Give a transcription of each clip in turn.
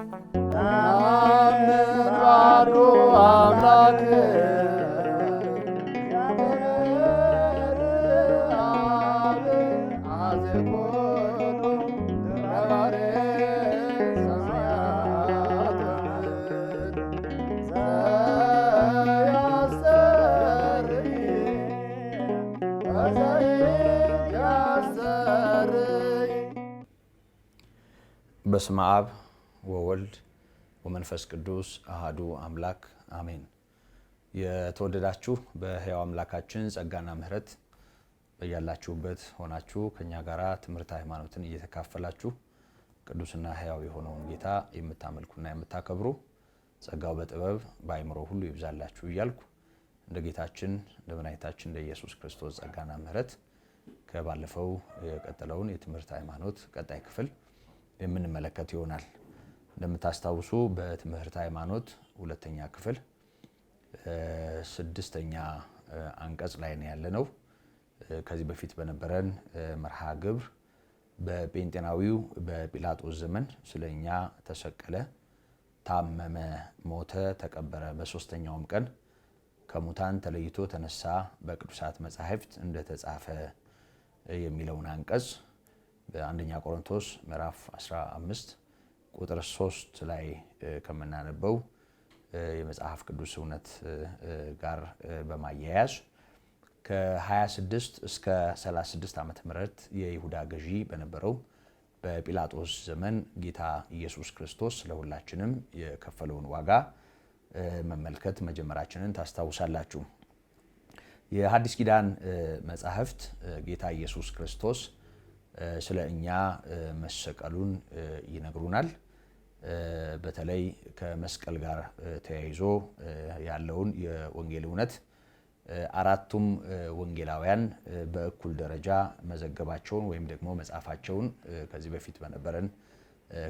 አምባዶ አምላክ በስመ አብ ወወልድ ወመንፈስ ቅዱስ አሐዱ አምላክ አሜን። የተወደዳችሁ በሕያው አምላካችን ጸጋና ምሕረት በያላችሁበት ሆናችሁ ከኛ ጋራ ትምህርት ሃይማኖትን እየተካፈላችሁ ቅዱስና ሕያው የሆነውን ጌታ የምታመልኩና የምታከብሩ ጸጋው በጥበብ በአእምሮ ሁሉ ይብዛላችሁ እያልኩ እንደ ጌታችን እንደ መድኃኒታችን እንደ ኢየሱስ ክርስቶስ ጸጋና ምሕረት ከባለፈው የቀጠለውን የትምህርት ሃይማኖት ቀጣይ ክፍል የምንመለከት ይሆናል። እንደምታስታውሱ በትምህርት ሃይማኖት ሁለተኛ ክፍል ስድስተኛ አንቀጽ ላይ ነው ያለነው። ከዚህ በፊት በነበረን መርሃ ግብር በጴንጤናዊው በጲላጦስ ዘመን ስለኛ ተሰቀለ፣ ታመመ፣ ሞተ፣ ተቀበረ፣ በሶስተኛውም ቀን ከሙታን ተለይቶ ተነሳ በቅዱሳት መጻሕፍት እንደተጻፈ የሚለውን አንቀጽ በአንደኛ ቆሮንቶስ ምዕራፍ 15 ቁጥር 3 ላይ ከምናነበው የመጽሐፍ ቅዱስ እውነት ጋር በማያያዝ ከ26 እስከ 36 ዓመተ ምህረት የይሁዳ ገዢ በነበረው በጲላጦስ ዘመን ጌታ ኢየሱስ ክርስቶስ ለሁላችንም የከፈለውን ዋጋ መመልከት መጀመራችንን ታስታውሳላችሁ። የሐዲስ ኪዳን መጻሕፍት ጌታ ኢየሱስ ክርስቶስ ስለ እኛ መሰቀሉን ይነግሩናል። በተለይ ከመስቀል ጋር ተያይዞ ያለውን የወንጌል እውነት አራቱም ወንጌላውያን በእኩል ደረጃ መዘገባቸውን ወይም ደግሞ መጻፋቸውን ከዚህ በፊት በነበረን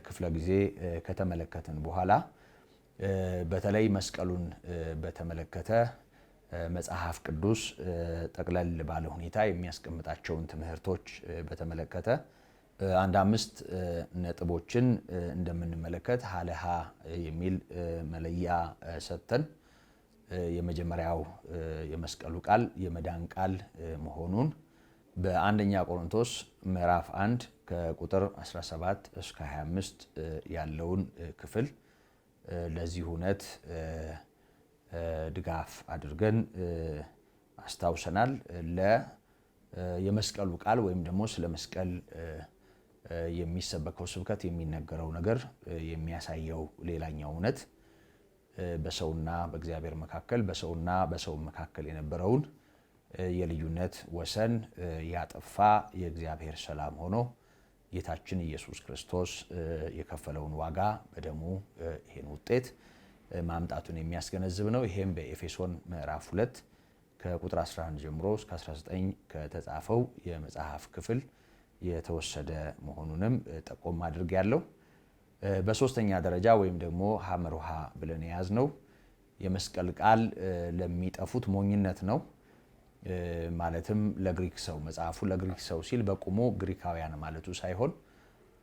ክፍለ ጊዜ ከተመለከትን በኋላ በተለይ መስቀሉን በተመለከተ መጽሐፍ ቅዱስ ጠቅለል ባለ ሁኔታ የሚያስቀምጣቸውን ትምህርቶች በተመለከተ አንድ 5 ነጥቦችን እንደምንመለከት ሀለሃ የሚል መለያ ሰጥተን የመጀመሪያው የመስቀሉ ቃል የመዳን ቃል መሆኑን በአንደኛ ቆሮንቶስ ምዕራፍ 1 ከቁጥር 17 እስከ 25 ያለውን ክፍል ለዚህ እውነት ድጋፍ አድርገን አስታውሰናል። የመስቀሉ ቃል ወይም ደግሞ ስለ መስቀል የሚሰበከው ስብከት የሚነገረው ነገር የሚያሳየው ሌላኛው እውነት በሰውና በእግዚአብሔር መካከል በሰውና በሰው መካከል የነበረውን የልዩነት ወሰን ያጠፋ የእግዚአብሔር ሰላም ሆኖ ጌታችን ኢየሱስ ክርስቶስ የከፈለውን ዋጋ በደሙ ይሄን ውጤት ማምጣቱን የሚያስገነዝብ ነው። ይሄም በኤፌሶን ምዕራፍ 2 ከቁጥር 11 ጀምሮ እስከ 19 ከተጻፈው የመጽሐፍ ክፍል የተወሰደ መሆኑንም ጠቆም አድርጌያለሁ። በሶስተኛ ደረጃ ወይም ደግሞ ሐመርሃ ብለን የያዝነው የመስቀል ቃል ለሚጠፉት ሞኝነት ነው። ማለትም ለግሪክ ሰው መጽሐፉ ለግሪክ ሰው ሲል በቁሙ ግሪካውያን ማለቱ ሳይሆን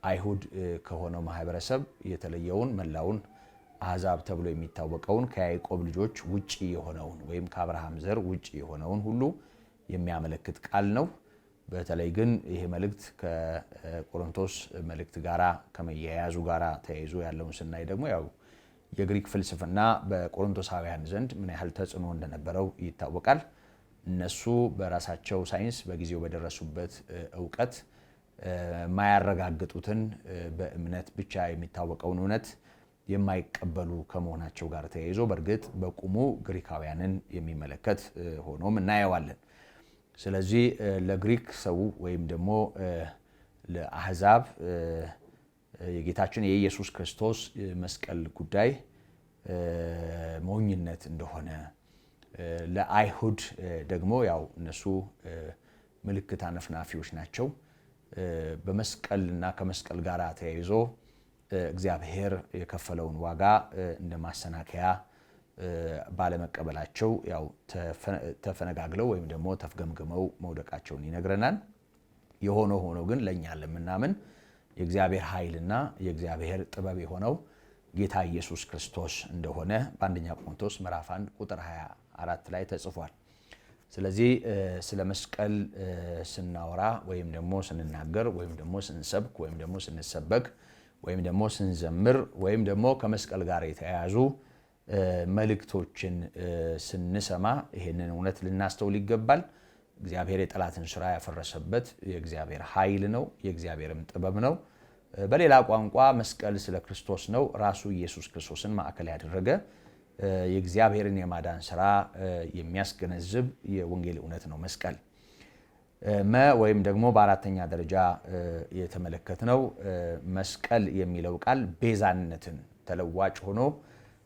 አይሁድ ከሆነው ማህበረሰብ የተለየውን መላውን አሕዛብ ተብሎ የሚታወቀውን ከያዕቆብ ልጆች ውጪ የሆነውን ወይም ከአብርሃም ዘር ውጪ የሆነውን ሁሉ የሚያመለክት ቃል ነው። በተለይ ግን ይሄ መልእክት ከቆሮንቶስ መልእክት ጋራ ከመያያዙ ጋራ ተያይዞ ያለውን ስናይ ደግሞ ያው የግሪክ ፍልስፍና በቆሮንቶሳውያን ዘንድ ምን ያህል ተጽዕኖ እንደነበረው ይታወቃል። እነሱ በራሳቸው ሳይንስ በጊዜው በደረሱበት ዕውቀት ማያረጋግጡትን በእምነት ብቻ የሚታወቀውን እውነት የማይቀበሉ ከመሆናቸው ጋር ተያይዞ በእርግጥ በቁሙ ግሪካውያንን የሚመለከት ሆኖም እናየዋለን። ስለዚህ ለግሪክ ሰው ወይም ደግሞ ለአሕዛብ የጌታችን የኢየሱስ ክርስቶስ መስቀል ጉዳይ ሞኝነት እንደሆነ፣ ለአይሁድ ደግሞ ያው እነሱ ምልክት አነፍናፊዎች ናቸው። በመስቀልና ከመስቀል ጋር ተያይዞ እግዚአብሔር የከፈለውን ዋጋ እንደ ማሰናከያ ባለመቀበላቸው ያው ተፈነጋግለው ወይም ደግሞ ተፍገምግመው መውደቃቸውን ይነግረናል። የሆነ ሆኖ ግን ለኛ ለምናምን የእግዚአብሔር ኃይልና የእግዚአብሔር ጥበብ የሆነው ጌታ ኢየሱስ ክርስቶስ እንደሆነ በአንደኛ ቆሮንቶስ ምዕራፍ 1 ቁጥር 24 ላይ ተጽፏል። ስለዚህ ስለ መስቀል ስናወራ ወይም ደግሞ ስንናገር ወይም ደግሞ ስንሰብክ ወይም ደግሞ ስንሰበክ ወይም ደግሞ ስንዘምር ወይም ደግሞ ከመስቀል ጋር የተያያዙ መልእክቶችን ስንሰማ ይሄንን እውነት ልናስተውል ይገባል። እግዚአብሔር የጠላትን ስራ ያፈረሰበት የእግዚአብሔር ኃይል ነው፣ የእግዚአብሔርም ጥበብ ነው። በሌላ ቋንቋ መስቀል ስለ ክርስቶስ ነው። ራሱ ኢየሱስ ክርስቶስን ማዕከል ያደረገ የእግዚአብሔርን የማዳን ስራ የሚያስገነዝብ የወንጌል እውነት ነው መስቀል። ወይም ደግሞ በአራተኛ ደረጃ የተመለከትነው መስቀል የሚለው ቃል ቤዛነትን ተለዋጭ ሆኖ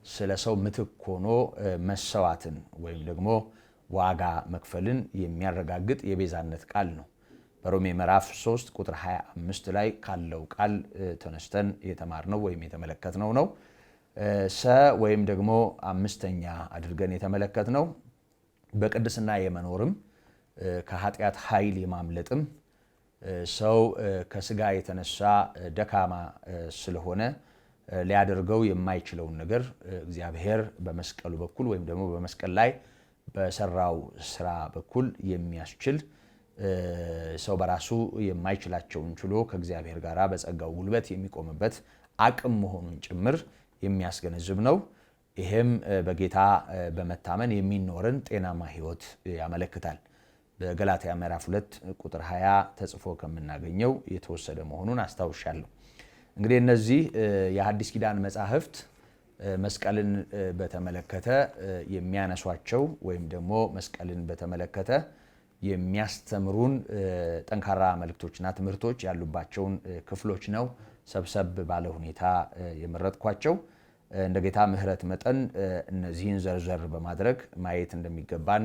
ስለ ሰው ምትክ ሆኖ መሰዋትን ወይም ደግሞ ዋጋ መክፈልን የሚያረጋግጥ የቤዛነት ቃል ነው። በሮሜ ምዕራፍ 3 ቁጥር 25 ላይ ካለው ቃል ተነስተን የተማርነው ወይም የተመለከትነው ነው። ወይም ደግሞ አምስተኛ አድርገን የተመለከትነው በቅድስና የመኖርም ከኃጢአት ኃይል የማምለጥም ሰው ከስጋ የተነሳ ደካማ ስለሆነ ሊያደርገው የማይችለውን ነገር እግዚአብሔር በመስቀሉ በኩል ወይም ደግሞ በመስቀል ላይ በሰራው ስራ በኩል የሚያስችል ሰው በራሱ የማይችላቸውን ችሎ ከእግዚአብሔር ጋር በጸጋው ጉልበት የሚቆምበት አቅም መሆኑን ጭምር የሚያስገነዝብ ነው። ይህም በጌታ በመታመን የሚኖርን ጤናማ ሕይወት ያመለክታል። በገላትያ ምዕራፍ 2 ቁጥር 20 ተጽፎ ከምናገኘው የተወሰደ መሆኑን አስታውሻለሁ። እንግዲህ እነዚህ የሐዲስ ኪዳን መጻሕፍት መስቀልን በተመለከተ የሚያነሷቸው ወይም ደግሞ መስቀልን በተመለከተ የሚያስተምሩን ጠንካራ መልእክቶችና ትምህርቶች ያሉባቸውን ክፍሎች ነው ሰብሰብ ባለ ሁኔታ የመረጥኳቸው። እንደ ጌታ ምሕረት መጠን እነዚህን ዘርዘር በማድረግ ማየት እንደሚገባን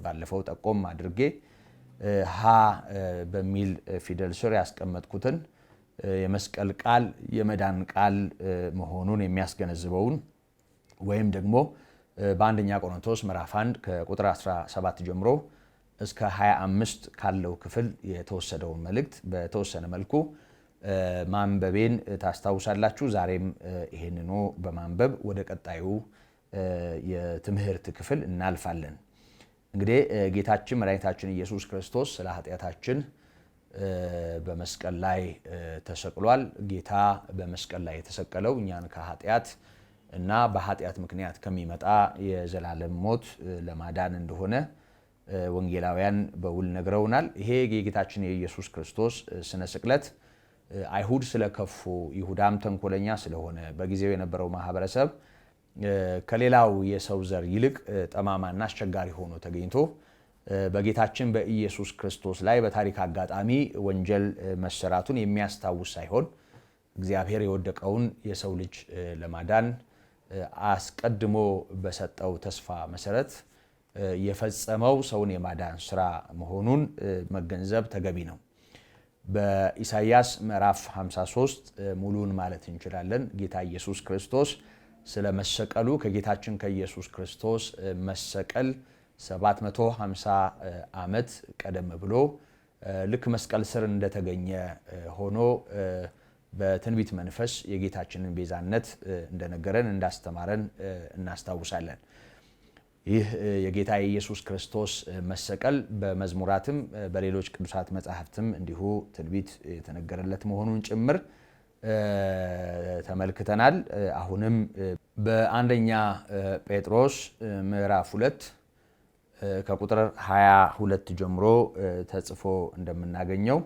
ባለፈው ጠቆም አድርጌ ሀ በሚል ፊደል ስር ያስቀመጥኩትን የመስቀል ቃል የመዳን ቃል መሆኑን የሚያስገነዝበውን ወይም ደግሞ በአንደኛ ቆሮንቶስ ምዕራፍ 1 ከቁጥር 17 ጀምሮ እስከ 25 ካለው ክፍል የተወሰደውን መልእክት በተወሰነ መልኩ ማንበቤን ታስታውሳላችሁ። ዛሬም ይሄንኑ በማንበብ ወደ ቀጣዩ የትምህርት ክፍል እናልፋለን። እንግዲህ ጌታችን መድኃኒታችን ኢየሱስ ክርስቶስ ስለ ኃጢአታችን በመስቀል ላይ ተሰቅሏል። ጌታ በመስቀል ላይ የተሰቀለው እኛን ከኃጢአት እና በኃጢአት ምክንያት ከሚመጣ የዘላለም ሞት ለማዳን እንደሆነ ወንጌላውያን በውል ነግረውናል። ይሄ የጌታችን የኢየሱስ ክርስቶስ ስነ ስቅለት አይሁድ ስለከፉ ይሁዳም ተንኮለኛ ስለሆነ በጊዜው የነበረው ማህበረሰብ ከሌላው የሰው ዘር ይልቅ ጠማማና አስቸጋሪ ሆኖ ተገኝቶ በጌታችን በኢየሱስ ክርስቶስ ላይ በታሪክ አጋጣሚ ወንጀል መሰራቱን የሚያስታውስ ሳይሆን እግዚአብሔር የወደቀውን የሰው ልጅ ለማዳን አስቀድሞ በሰጠው ተስፋ መሰረት የፈጸመው ሰውን የማዳን ስራ መሆኑን መገንዘብ ተገቢ ነው። በኢሳይያስ ምዕራፍ 53 ሙሉን ማለት እንችላለን ጌታ ኢየሱስ ክርስቶስ ስለ መሰቀሉ ከጌታችን ከኢየሱስ ክርስቶስ መሰቀል 750 ዓመት ቀደም ብሎ ልክ መስቀል ስር እንደተገኘ ሆኖ በትንቢት መንፈስ የጌታችንን ቤዛነት እንደነገረን እንዳስተማረን እናስታውሳለን። ይህ የጌታ የኢየሱስ ክርስቶስ መሰቀል በመዝሙራትም በሌሎች ቅዱሳት መጻሕፍትም እንዲሁ ትንቢት የተነገረለት መሆኑን ጭምር ተመልክተናል። አሁንም በአንደኛ ጴጥሮስ ምዕራፍ 2 ከቁጥር 22 ጀምሮ ተጽፎ እንደምናገኘው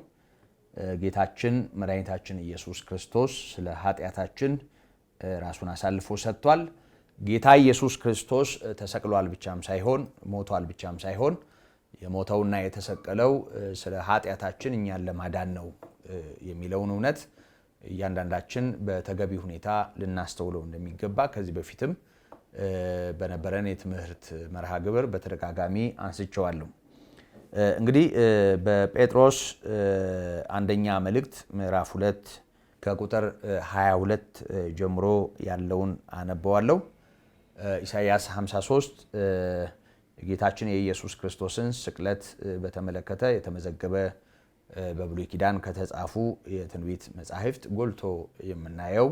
ጌታችን መድኃኒታችን ኢየሱስ ክርስቶስ ስለ ኃጢአታችን ራሱን አሳልፎ ሰጥቷል። ጌታ ኢየሱስ ክርስቶስ ተሰቅሏል ብቻም ሳይሆን ሞቷል ብቻም ሳይሆን የሞተውና የተሰቀለው ስለ ኃጢአታችን እኛን ለማዳን ነው የሚለውን እውነት እያንዳንዳችን በተገቢ ሁኔታ ልናስተውለው እንደሚገባ ከዚህ በፊትም በነበረን የትምህርት መርሃ ግብር በተደጋጋሚ አንስቼዋለሁ። እንግዲህ በጴጥሮስ አንደኛ መልእክት ምዕራፍ 2 ከቁጥር 22 ጀምሮ ያለውን አነበዋለሁ። ኢሳይያስ 53 ጌታችን የኢየሱስ ክርስቶስን ስቅለት በተመለከተ የተመዘገበ በብሉይ ኪዳን ከተጻፉ የትንቢት መጻሕፍት ጎልቶ የምናየው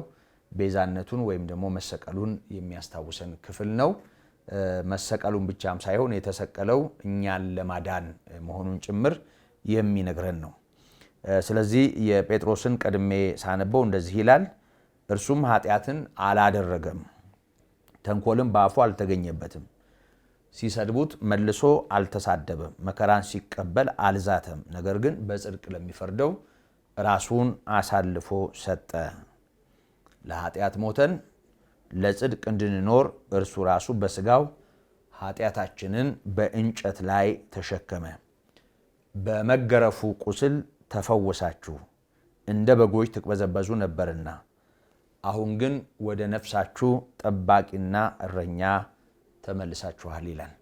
ቤዛነቱን ወይም ደግሞ መሰቀሉን የሚያስታውሰን ክፍል ነው። መሰቀሉን ብቻም ሳይሆን የተሰቀለው እኛን ለማዳን መሆኑን ጭምር የሚነግረን ነው። ስለዚህ የጴጥሮስን ቀድሜ ሳነበው እንደዚህ ይላል፣ እርሱም ኃጢአትን አላደረገም፣ ተንኮልም በአፉ አልተገኘበትም፣ ሲሰድቡት መልሶ አልተሳደበም፣ መከራን ሲቀበል አልዛተም፣ ነገር ግን በጽድቅ ለሚፈርደው ራሱን አሳልፎ ሰጠ። ለኃጢአት ሞተን ለጽድቅ እንድንኖር እርሱ ራሱ በሥጋው ኃጢአታችንን በእንጨት ላይ ተሸከመ። በመገረፉ ቁስል ተፈወሳችሁ፣ እንደ በጎች ትቅበዘበዙ ነበርና፣ አሁን ግን ወደ ነፍሳችሁ ጠባቂና እረኛ ተመልሳችኋል ይላል።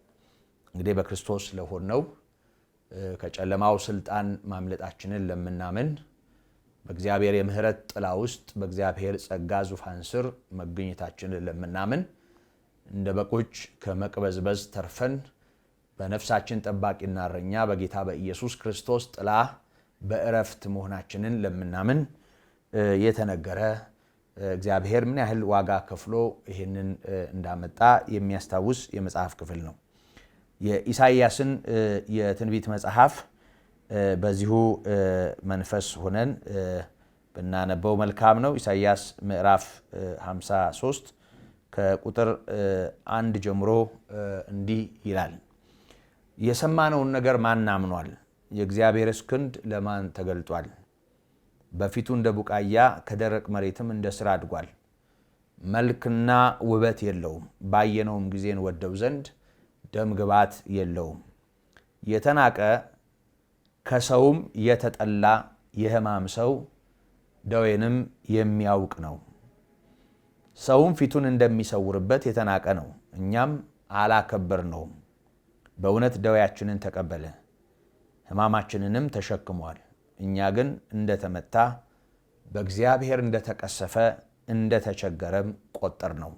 እንግዲህ በክርስቶስ ለሆነው ከጨለማው ስልጣን ማምለጣችንን ለምናምን በእግዚአብሔር የምህረት ጥላ ውስጥ በእግዚአብሔር ጸጋ ዙፋን ስር መገኘታችንን ለምናምን እንደ በጎች ከመቅበዝበዝ ተርፈን በነፍሳችን ጠባቂና እረኛ በጌታ በኢየሱስ ክርስቶስ ጥላ በእረፍት መሆናችንን ለምናምን የተነገረ እግዚአብሔር ምን ያህል ዋጋ ከፍሎ ይህንን እንዳመጣ የሚያስታውስ የመጽሐፍ ክፍል ነው። የኢሳይያስን የትንቢት መጽሐፍ በዚሁ መንፈስ ሆነን ብናነበው መልካም ነው። ኢሳይያስ ምዕራፍ 53 ከቁጥር 1 ጀምሮ እንዲህ ይላል። የሰማነውን ነገር ማን አምኗል? የእግዚአብሔርስ ክንድ ለማን ተገልጧል? በፊቱ እንደ ቡቃያ ከደረቅ መሬትም እንደ ሥር አድጓል። መልክና ውበት የለውም፣ ባየነውም ጊዜ እንወደው ዘንድ ደም ግባት የለውም። የተናቀ ከሰውም የተጠላ የሕማም ሰው ደዌንም የሚያውቅ ነው። ሰውም ፊቱን እንደሚሰውርበት የተናቀ ነው፣ እኛም አላከበርነውም። በእውነት ደዌያችንን ተቀበለ፣ ሕማማችንንም ተሸክሟል። እኛ ግን እንደተመታ በእግዚአብሔር እንደተቀሰፈ እንደተቸገረም ቆጠር ነው።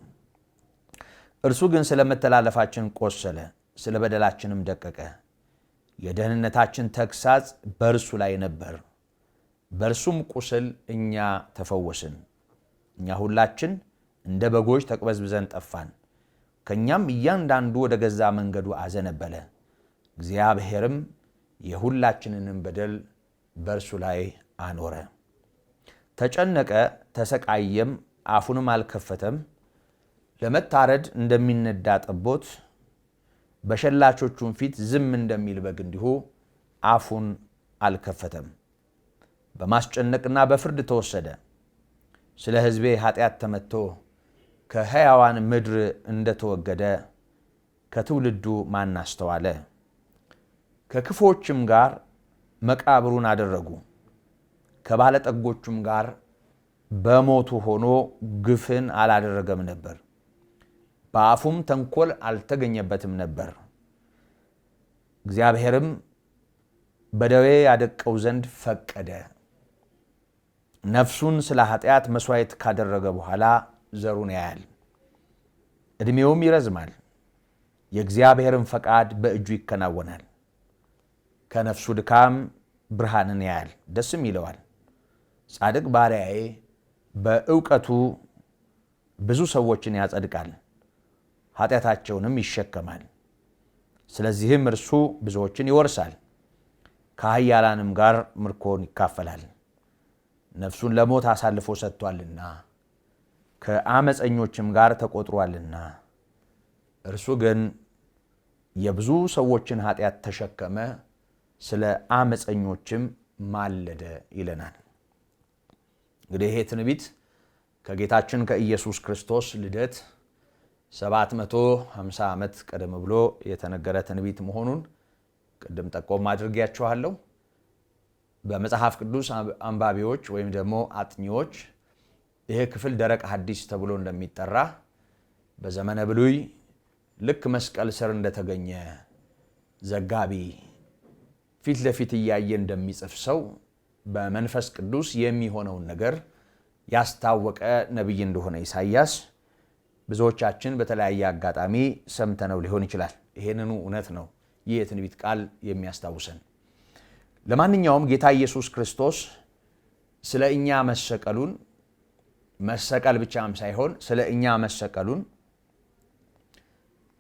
እርሱ ግን ስለ መተላለፋችን ቆሰለ፣ ስለ በደላችንም ደቀቀ። የደህንነታችን ተግሳጽ በእርሱ ላይ ነበር፣ በእርሱም ቁስል እኛ ተፈወስን። እኛ ሁላችን እንደ በጎች ተቅበዝብዘን ጠፋን፣ ከእኛም እያንዳንዱ ወደ ገዛ መንገዱ አዘነበለ። እግዚአብሔርም የሁላችንንም በደል በእርሱ ላይ አኖረ። ተጨነቀ፣ ተሰቃየም፣ አፉንም አልከፈተም። ለመታረድ እንደሚነዳ ጠቦት በሸላቾቹም ፊት ዝም እንደሚል በግ እንዲሁ አፉን አልከፈተም። በማስጨነቅና በፍርድ ተወሰደ። ስለ ሕዝቤ ኃጢአት ተመትቶ ከሕያዋን ምድር እንደተወገደ ከትውልዱ ማን አስተዋለ? ከክፎችም ጋር መቃብሩን አደረጉ፣ ከባለጠጎቹም ጋር በሞቱ ሆኖ ግፍን አላደረገም ነበር፣ በአፉም ተንኮል አልተገኘበትም ነበር። እግዚአብሔርም በደዌ ያደቀው ዘንድ ፈቀደ። ነፍሱን ስለ ኃጢአት መሥዋዕት ካደረገ በኋላ ዘሩን ያያል፣ ዕድሜውም ይረዝማል፣ የእግዚአብሔርም ፈቃድ በእጁ ይከናወናል። ከነፍሱ ድካም ብርሃንን ያያል፣ ደስም ይለዋል። ጻድቅ ባሪያዬ በእውቀቱ ብዙ ሰዎችን ያጸድቃል፣ ኃጢአታቸውንም ይሸከማል። ስለዚህም እርሱ ብዙዎችን ይወርሳል፣ ከኃያላንም ጋር ምርኮን ይካፈላል። ነፍሱን ለሞት አሳልፎ ሰጥቷልና ከአመፀኞችም ጋር ተቆጥሯልና። እርሱ ግን የብዙ ሰዎችን ኃጢአት ተሸከመ፣ ስለ አመፀኞችም ማለደ ይለናል። እንግዲህ ይሄ ትንቢት ከጌታችን ከኢየሱስ ክርስቶስ ልደት 750 ዓመት ቀደም ብሎ የተነገረ ትንቢት መሆኑን ቅድም ጠቆም አድርጌያችኋለሁ። በመጽሐፍ ቅዱስ አንባቢዎች ወይም ደግሞ አጥኚዎች ይሄ ክፍል ደረቅ ሐዲስ ተብሎ እንደሚጠራ፣ በዘመነ ብሉይ ልክ መስቀል ስር እንደተገኘ ዘጋቢ ፊት ለፊት እያየ እንደሚጽፍ ሰው በመንፈስ ቅዱስ የሚሆነውን ነገር ያስታወቀ ነቢይ እንደሆነ ኢሳይያስ ብዙዎቻችን በተለያየ አጋጣሚ ሰምተነው ሊሆን ይችላል። ይሄንኑ እውነት ነው ይህ የትንቢት ቃል የሚያስታውሰን። ለማንኛውም ጌታ ኢየሱስ ክርስቶስ ስለ እኛ መሰቀሉን መሰቀል ብቻም ሳይሆን ስለ እኛ መሰቀሉን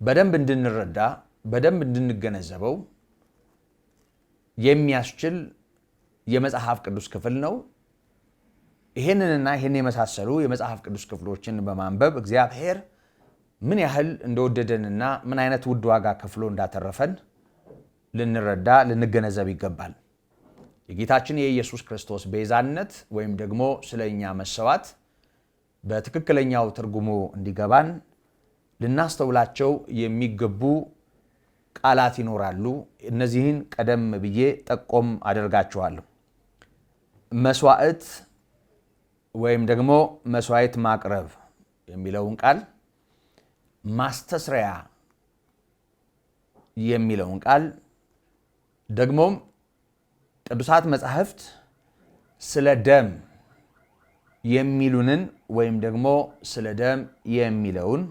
በደንብ እንድንረዳ በደንብ እንድንገነዘበው የሚያስችል የመጽሐፍ ቅዱስ ክፍል ነው። ይሄንንና ይሄን የመሳሰሉ የመጽሐፍ ቅዱስ ክፍሎችን በማንበብ እግዚአብሔር ምን ያህል እንደወደደንና ምን አይነት ውድ ዋጋ ከፍሎ እንዳተረፈን ልንረዳ ልንገነዘብ ይገባል። የጌታችን የኢየሱስ ክርስቶስ ቤዛነት ወይም ደግሞ ስለኛ መሰዋት በትክክለኛው ትርጉሙ እንዲገባን ልናስተውላቸው የሚገቡ ቃላት ይኖራሉ። እነዚህን ቀደም ብዬ ጠቆም አደርጋቸዋለሁ። መስዋዕት ወይም ደግሞ መስዋዕት ማቅረብ የሚለውን ቃል፣ ማስተስሪያ የሚለውን ቃል ደግሞም ቅዱሳት መጻሕፍት ስለ ደም የሚሉንን ወይም ደግሞ ስለ ደም የሚለውን፣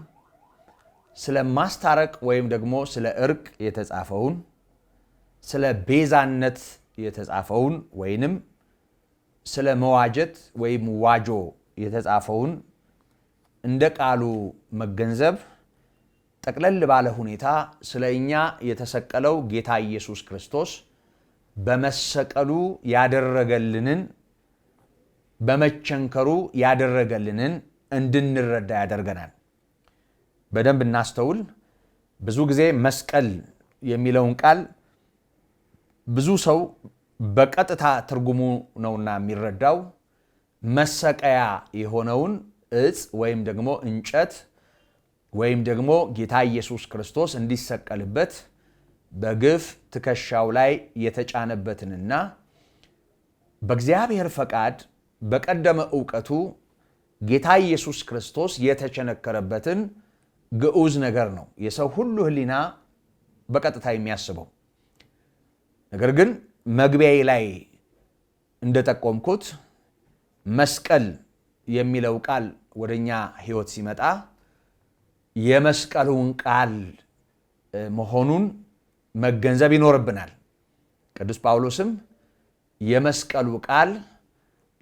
ስለ ማስታረቅ ወይም ደግሞ ስለ እርቅ የተጻፈውን፣ ስለ ቤዛነት የተጻፈውን ወይንም ስለ መዋጀት ወይም ዋጆ የተጻፈውን እንደ ቃሉ መገንዘብ ጠቅለል ባለ ሁኔታ ስለ እኛ የተሰቀለው ጌታ ኢየሱስ ክርስቶስ በመሰቀሉ ያደረገልንን በመቸንከሩ ያደረገልንን እንድንረዳ ያደርገናል። በደንብ እናስተውል። ብዙ ጊዜ መስቀል የሚለውን ቃል ብዙ ሰው በቀጥታ ትርጉሙ ነውና የሚረዳው መሰቀያ የሆነውን ዕፅ ወይም ደግሞ እንጨት ወይም ደግሞ ጌታ ኢየሱስ ክርስቶስ እንዲሰቀልበት በግፍ ትከሻው ላይ የተጫነበትንና በእግዚአብሔር ፈቃድ በቀደመ ዕውቀቱ ጌታ ኢየሱስ ክርስቶስ የተቸነከረበትን ግዑዝ ነገር ነው የሰው ሁሉ ሕሊና በቀጥታ የሚያስበው። ነገር ግን መግቢያዬ ላይ እንደጠቆምኩት መስቀል የሚለው ቃል ወደኛ ሕይወት ሲመጣ የመስቀሉን ቃል መሆኑን መገንዘብ ይኖርብናል። ቅዱስ ጳውሎስም የመስቀሉ ቃል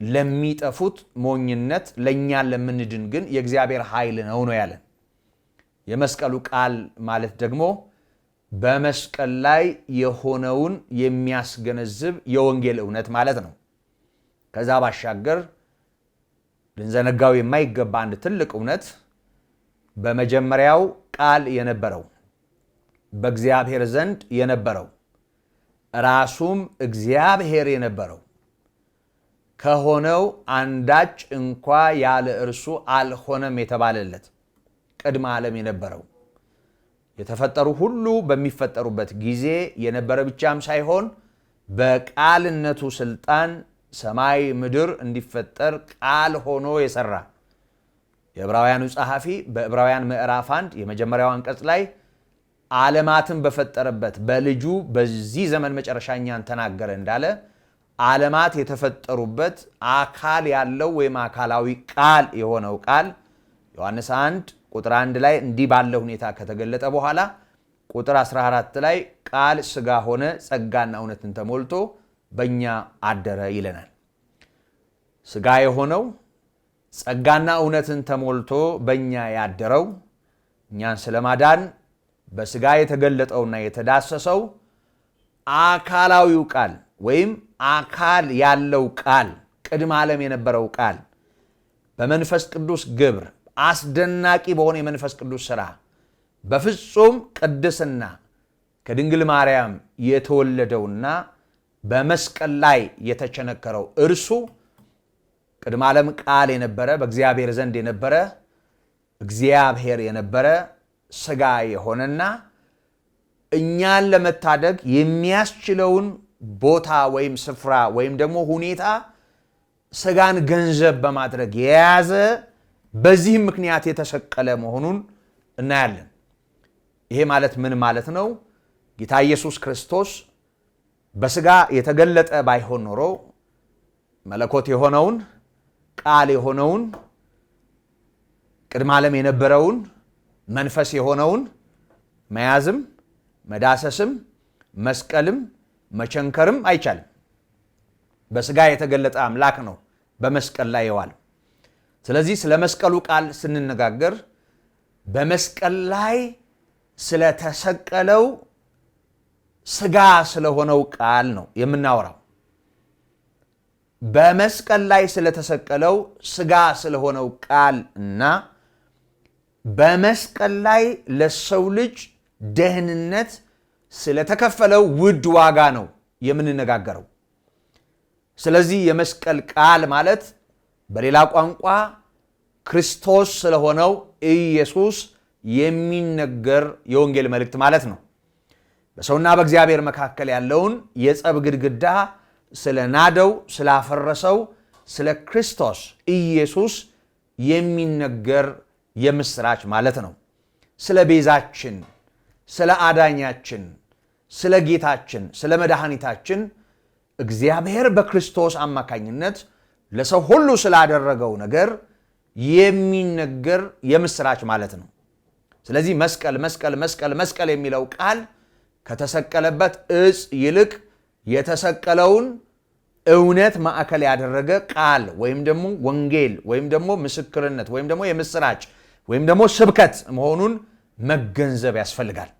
ለሚጠፉት ሞኝነት፣ ለእኛ ለምንድን ግን የእግዚአብሔር ኃይል ነው ያለን። የመስቀሉ ቃል ማለት ደግሞ በመስቀል ላይ የሆነውን የሚያስገነዝብ የወንጌል እውነት ማለት ነው። ከዛ ባሻገር ልንዘነጋው የማይገባ አንድ ትልቅ እውነት በመጀመሪያው ቃል የነበረው በእግዚአብሔር ዘንድ የነበረው ራሱም እግዚአብሔር የነበረው ከሆነው አንዳች እንኳ ያለ እርሱ አልሆነም የተባለለት ቅድመ ዓለም የነበረው የተፈጠሩ ሁሉ በሚፈጠሩበት ጊዜ የነበረ ብቻም ሳይሆን በቃልነቱ ስልጣን ሰማይ ምድር እንዲፈጠር ቃል ሆኖ የሰራ የዕብራውያኑ ጸሐፊ በዕብራውያን ምዕራፍ 1 የመጀመሪያው አንቀጽ ላይ ዓለማትን በፈጠረበት በልጁ በዚህ ዘመን መጨረሻኛን ተናገረ እንዳለ ዓለማት የተፈጠሩበት አካል ያለው ወይም አካላዊ ቃል የሆነው ቃል ዮሐንስ 1 ቁጥር 1 ላይ እንዲህ ባለ ሁኔታ ከተገለጠ በኋላ ቁጥር 14 ላይ ቃል ሥጋ ሆነ ጸጋና እውነትን ተሞልቶ በእኛ አደረ ይለናል። ሥጋ የሆነው ጸጋና እውነትን ተሞልቶ በእኛ ያደረው እኛን ስለማዳን በሥጋ የተገለጠውና የተዳሰሰው አካላዊው ቃል ወይም አካል ያለው ቃል ቅድመ ዓለም የነበረው ቃል በመንፈስ ቅዱስ ግብር አስደናቂ በሆነ የመንፈስ ቅዱስ ሥራ በፍጹም ቅድስና ከድንግል ማርያም የተወለደውና በመስቀል ላይ የተቸነከረው እርሱ ቅድመ ዓለም ቃል የነበረ በእግዚአብሔር ዘንድ የነበረ እግዚአብሔር የነበረ ሥጋ የሆነና እኛን ለመታደግ የሚያስችለውን ቦታ ወይም ስፍራ ወይም ደግሞ ሁኔታ ሥጋን ገንዘብ በማድረግ የያዘ በዚህም ምክንያት የተሰቀለ መሆኑን እናያለን። ይሄ ማለት ምን ማለት ነው? ጌታ ኢየሱስ ክርስቶስ በሥጋ የተገለጠ ባይሆን ኖሮ መለኮት የሆነውን ቃል የሆነውን ቅድመ ዓለም የነበረውን መንፈስ የሆነውን መያዝም መዳሰስም መስቀልም መቸንከርም አይቻልም። በሥጋ የተገለጠ አምላክ ነው በመስቀል ላይ የዋለው። ስለዚህ ስለ መስቀሉ ቃል ስንነጋገር በመስቀል ላይ ስለተሰቀለው ሥጋ ስለሆነው ቃል ነው የምናወራው። በመስቀል ላይ ስለተሰቀለው ሥጋ ስለሆነው ቃል እና በመስቀል ላይ ለሰው ልጅ ደህንነት ስለተከፈለው ውድ ዋጋ ነው የምንነጋገረው። ስለዚህ የመስቀል ቃል ማለት በሌላ ቋንቋ ክርስቶስ ስለሆነው ኢየሱስ የሚነገር የወንጌል መልእክት ማለት ነው። በሰውና በእግዚአብሔር መካከል ያለውን የጸብ ግድግዳ ስለናደው ስላፈረሰው ስለ ክርስቶስ ኢየሱስ የሚነገር የምስራች ማለት ነው። ስለ ቤዛችን፣ ስለ አዳኛችን፣ ስለ ጌታችን፣ ስለ መድኃኒታችን እግዚአብሔር በክርስቶስ አማካኝነት ለሰው ሁሉ ስላደረገው ነገር የሚነገር የምስራች ማለት ነው። ስለዚህ መስቀል መስቀል መስቀል መስቀል የሚለው ቃል ከተሰቀለበት ዕፅ ይልቅ የተሰቀለውን እውነት ማዕከል ያደረገ ቃል ወይም ደግሞ ወንጌል ወይም ደግሞ ምስክርነት ወይም ደግሞ የምስራች ወይም ደግሞ ስብከት መሆኑን መገንዘብ ያስፈልጋል።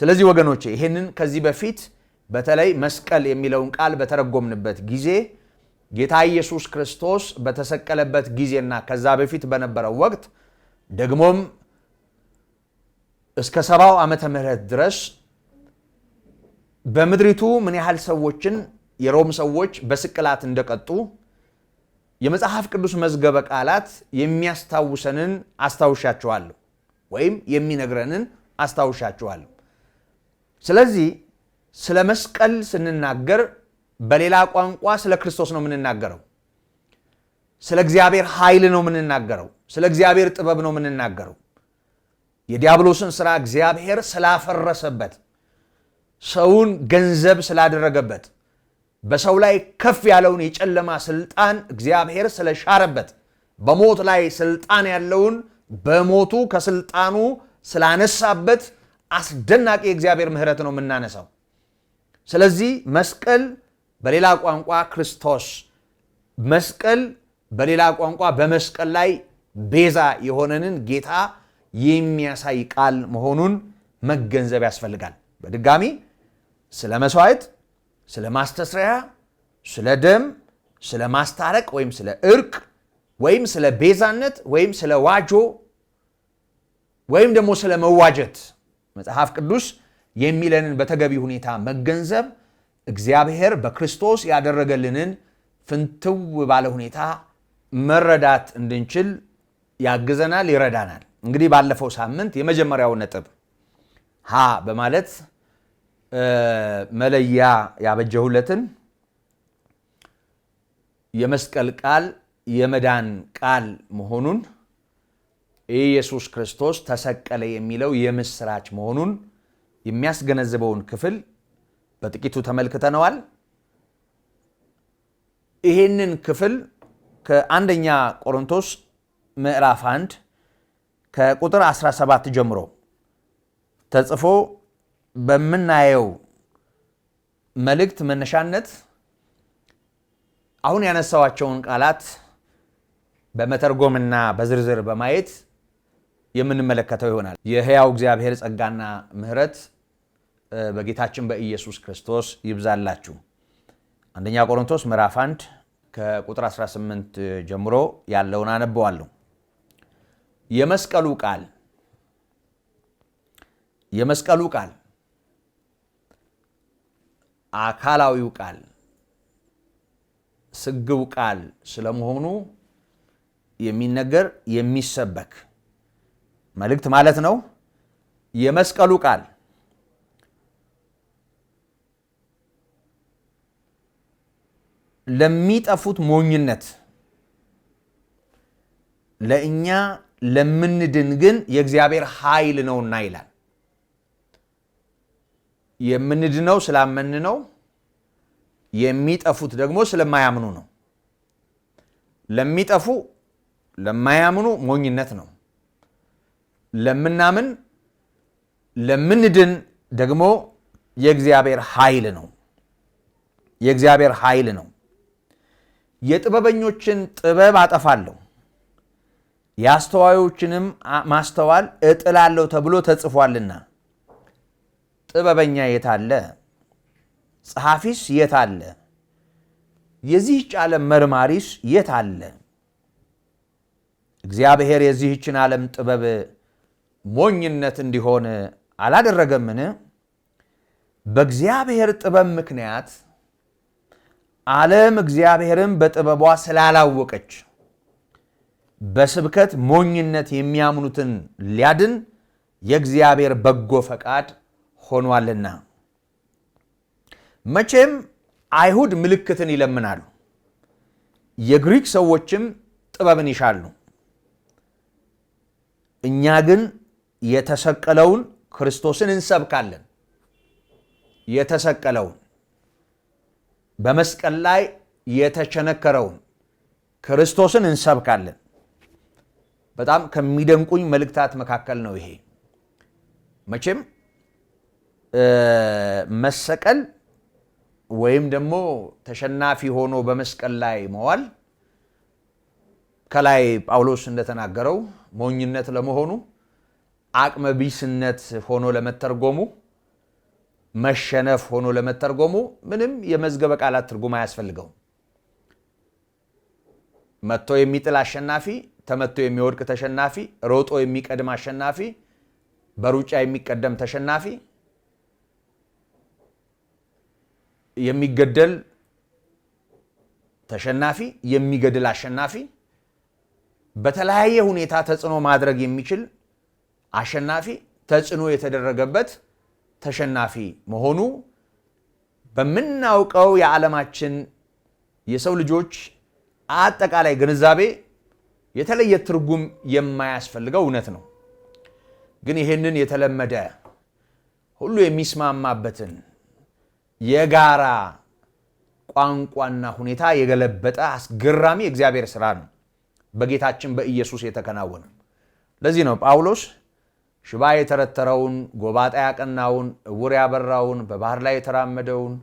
ስለዚህ ወገኖቼ ይህንን ከዚህ በፊት በተለይ መስቀል የሚለውን ቃል በተረጎምንበት ጊዜ ጌታ ኢየሱስ ክርስቶስ በተሰቀለበት ጊዜና ከዛ በፊት በነበረው ወቅት ደግሞም እስከ 70 ዓመተ ምህረት ድረስ በምድሪቱ ምን ያህል ሰዎችን የሮም ሰዎች በስቅላት እንደቀጡ የመጽሐፍ ቅዱስ መዝገበ ቃላት የሚያስታውሰንን አስታውሻችኋለሁ ወይም የሚነግረንን አስታውሻችኋለሁ። ስለዚህ ስለ መስቀል ስንናገር በሌላ ቋንቋ ስለ ክርስቶስ ነው የምንናገረው። ስለ እግዚአብሔር ኃይል ነው የምንናገረው። ስለ እግዚአብሔር ጥበብ ነው የምንናገረው። የዲያብሎስን ሥራ እግዚአብሔር ስላፈረሰበት፣ ሰውን ገንዘብ ስላደረገበት፣ በሰው ላይ ከፍ ያለውን የጨለማ ስልጣን እግዚአብሔር ስለሻረበት፣ በሞት ላይ ስልጣን ያለውን በሞቱ ከስልጣኑ ስላነሳበት አስደናቂ የእግዚአብሔር ምሕረት ነው የምናነሳው። ስለዚህ መስቀል በሌላ ቋንቋ ክርስቶስ፣ መስቀል በሌላ ቋንቋ በመስቀል ላይ ቤዛ የሆነንን ጌታ የሚያሳይ ቃል መሆኑን መገንዘብ ያስፈልጋል። በድጋሚ ስለ መስዋዕት፣ ስለ ማስተስረያ፣ ስለ ደም፣ ስለ ማስታረቅ ወይም ስለ እርቅ ወይም ስለ ቤዛነት ወይም ስለ ዋጆ ወይም ደግሞ ስለ መዋጀት መጽሐፍ ቅዱስ የሚለንን በተገቢ ሁኔታ መገንዘብ እግዚአብሔር በክርስቶስ ያደረገልንን ፍንትው ባለ ሁኔታ መረዳት እንድንችል ያግዘናል፣ ይረዳናል። እንግዲህ ባለፈው ሳምንት የመጀመሪያው ነጥብ ሀ በማለት መለያ ያበጀሁለትን የመስቀል ቃል የመዳን ቃል መሆኑን ኢየሱስ ክርስቶስ ተሰቀለ የሚለው የምስራች መሆኑን የሚያስገነዝበውን ክፍል በጥቂቱ ተመልክተነዋል። ይህንን ክፍል ከአንደኛ ቆሮንቶስ ምዕራፍ 1 ከቁጥር 17 ጀምሮ ተጽፎ በምናየው መልእክት መነሻነት አሁን ያነሳዋቸውን ቃላት በመተርጎምና በዝርዝር በማየት የምንመለከተው ይሆናል። የሕያው እግዚአብሔር ጸጋና ምሕረት በጌታችን በኢየሱስ ክርስቶስ ይብዛላችሁ። አንደኛ ቆሮንቶስ ምዕራፍ 1 ከቁጥር 18 ጀምሮ ያለውን አነበዋለሁ። የመስቀሉ ቃል አካላዊው ቃል ስግው ቃል ስለመሆኑ የሚነገር የሚሰበክ መልእክት ማለት ነው። የመስቀሉ ቃል ለሚጠፉት ሞኝነት፣ ለእኛ ለምንድን ግን የእግዚአብሔር ኃይል ነውና ይላል። የምንድነው ስላመን ነው። የሚጠፉት ደግሞ ስለማያምኑ ነው። ለሚጠፉ ለማያምኑ ሞኝነት ነው። ለምናምን ለምንድን ደግሞ የእግዚአብሔር ኃይል ነው። የእግዚአብሔር ኃይል ነው። የጥበበኞችን ጥበብ አጠፋለሁ፣ የአስተዋዮችንም ማስተዋል እጥላለሁ ተብሎ ተጽፏልና። ጥበበኛ የት አለ? ጸሐፊስ የት አለ? የዚህች ዓለም መርማሪስ የት አለ? እግዚአብሔር የዚህችን ዓለም ጥበብ ሞኝነት እንዲሆን አላደረገምን? በእግዚአብሔር ጥበብ ምክንያት ዓለም እግዚአብሔርን በጥበቧ ስላላወቀች በስብከት ሞኝነት የሚያምኑትን ሊያድን የእግዚአብሔር በጎ ፈቃድ ሆኗልና። መቼም አይሁድ ምልክትን ይለምናሉ፣ የግሪክ ሰዎችም ጥበብን ይሻሉ። እኛ ግን የተሰቀለውን ክርስቶስን እንሰብካለን። የተሰቀለውን በመስቀል ላይ የተቸነከረውን ክርስቶስን እንሰብካለን። በጣም ከሚደንቁኝ መልእክታት መካከል ነው ይሄ። መቼም መሰቀል ወይም ደግሞ ተሸናፊ ሆኖ በመስቀል ላይ መዋል ከላይ ጳውሎስ እንደተናገረው ሞኝነት ለመሆኑ፣ አቅመ ቢስነት ሆኖ ለመተርጎሙ፣ መሸነፍ ሆኖ ለመተርጎሙ ምንም የመዝገበ ቃላት ትርጉም አያስፈልገውም። መጥቶ የሚጥል አሸናፊ፣ ተመቶ የሚወድቅ ተሸናፊ፣ ሮጦ የሚቀድም አሸናፊ፣ በሩጫ የሚቀደም ተሸናፊ፣ የሚገደል ተሸናፊ፣ የሚገድል አሸናፊ፣ በተለያየ ሁኔታ ተጽዕኖ ማድረግ የሚችል አሸናፊ፣ ተጽዕኖ የተደረገበት ተሸናፊ መሆኑ በምናውቀው የዓለማችን የሰው ልጆች አጠቃላይ ግንዛቤ የተለየ ትርጉም የማያስፈልገው እውነት ነው። ግን ይህንን የተለመደ ሁሉ የሚስማማበትን የጋራ ቋንቋና ሁኔታ የገለበጠ አስገራሚ እግዚአብሔር ሥራ ነው በጌታችን በኢየሱስ የተከናወነ። ለዚህ ነው ጳውሎስ ሽባ የተረተረውን፣ ጎባጣ ያቀናውን፣ ዕውር ያበራውን፣ በባህር ላይ የተራመደውን፣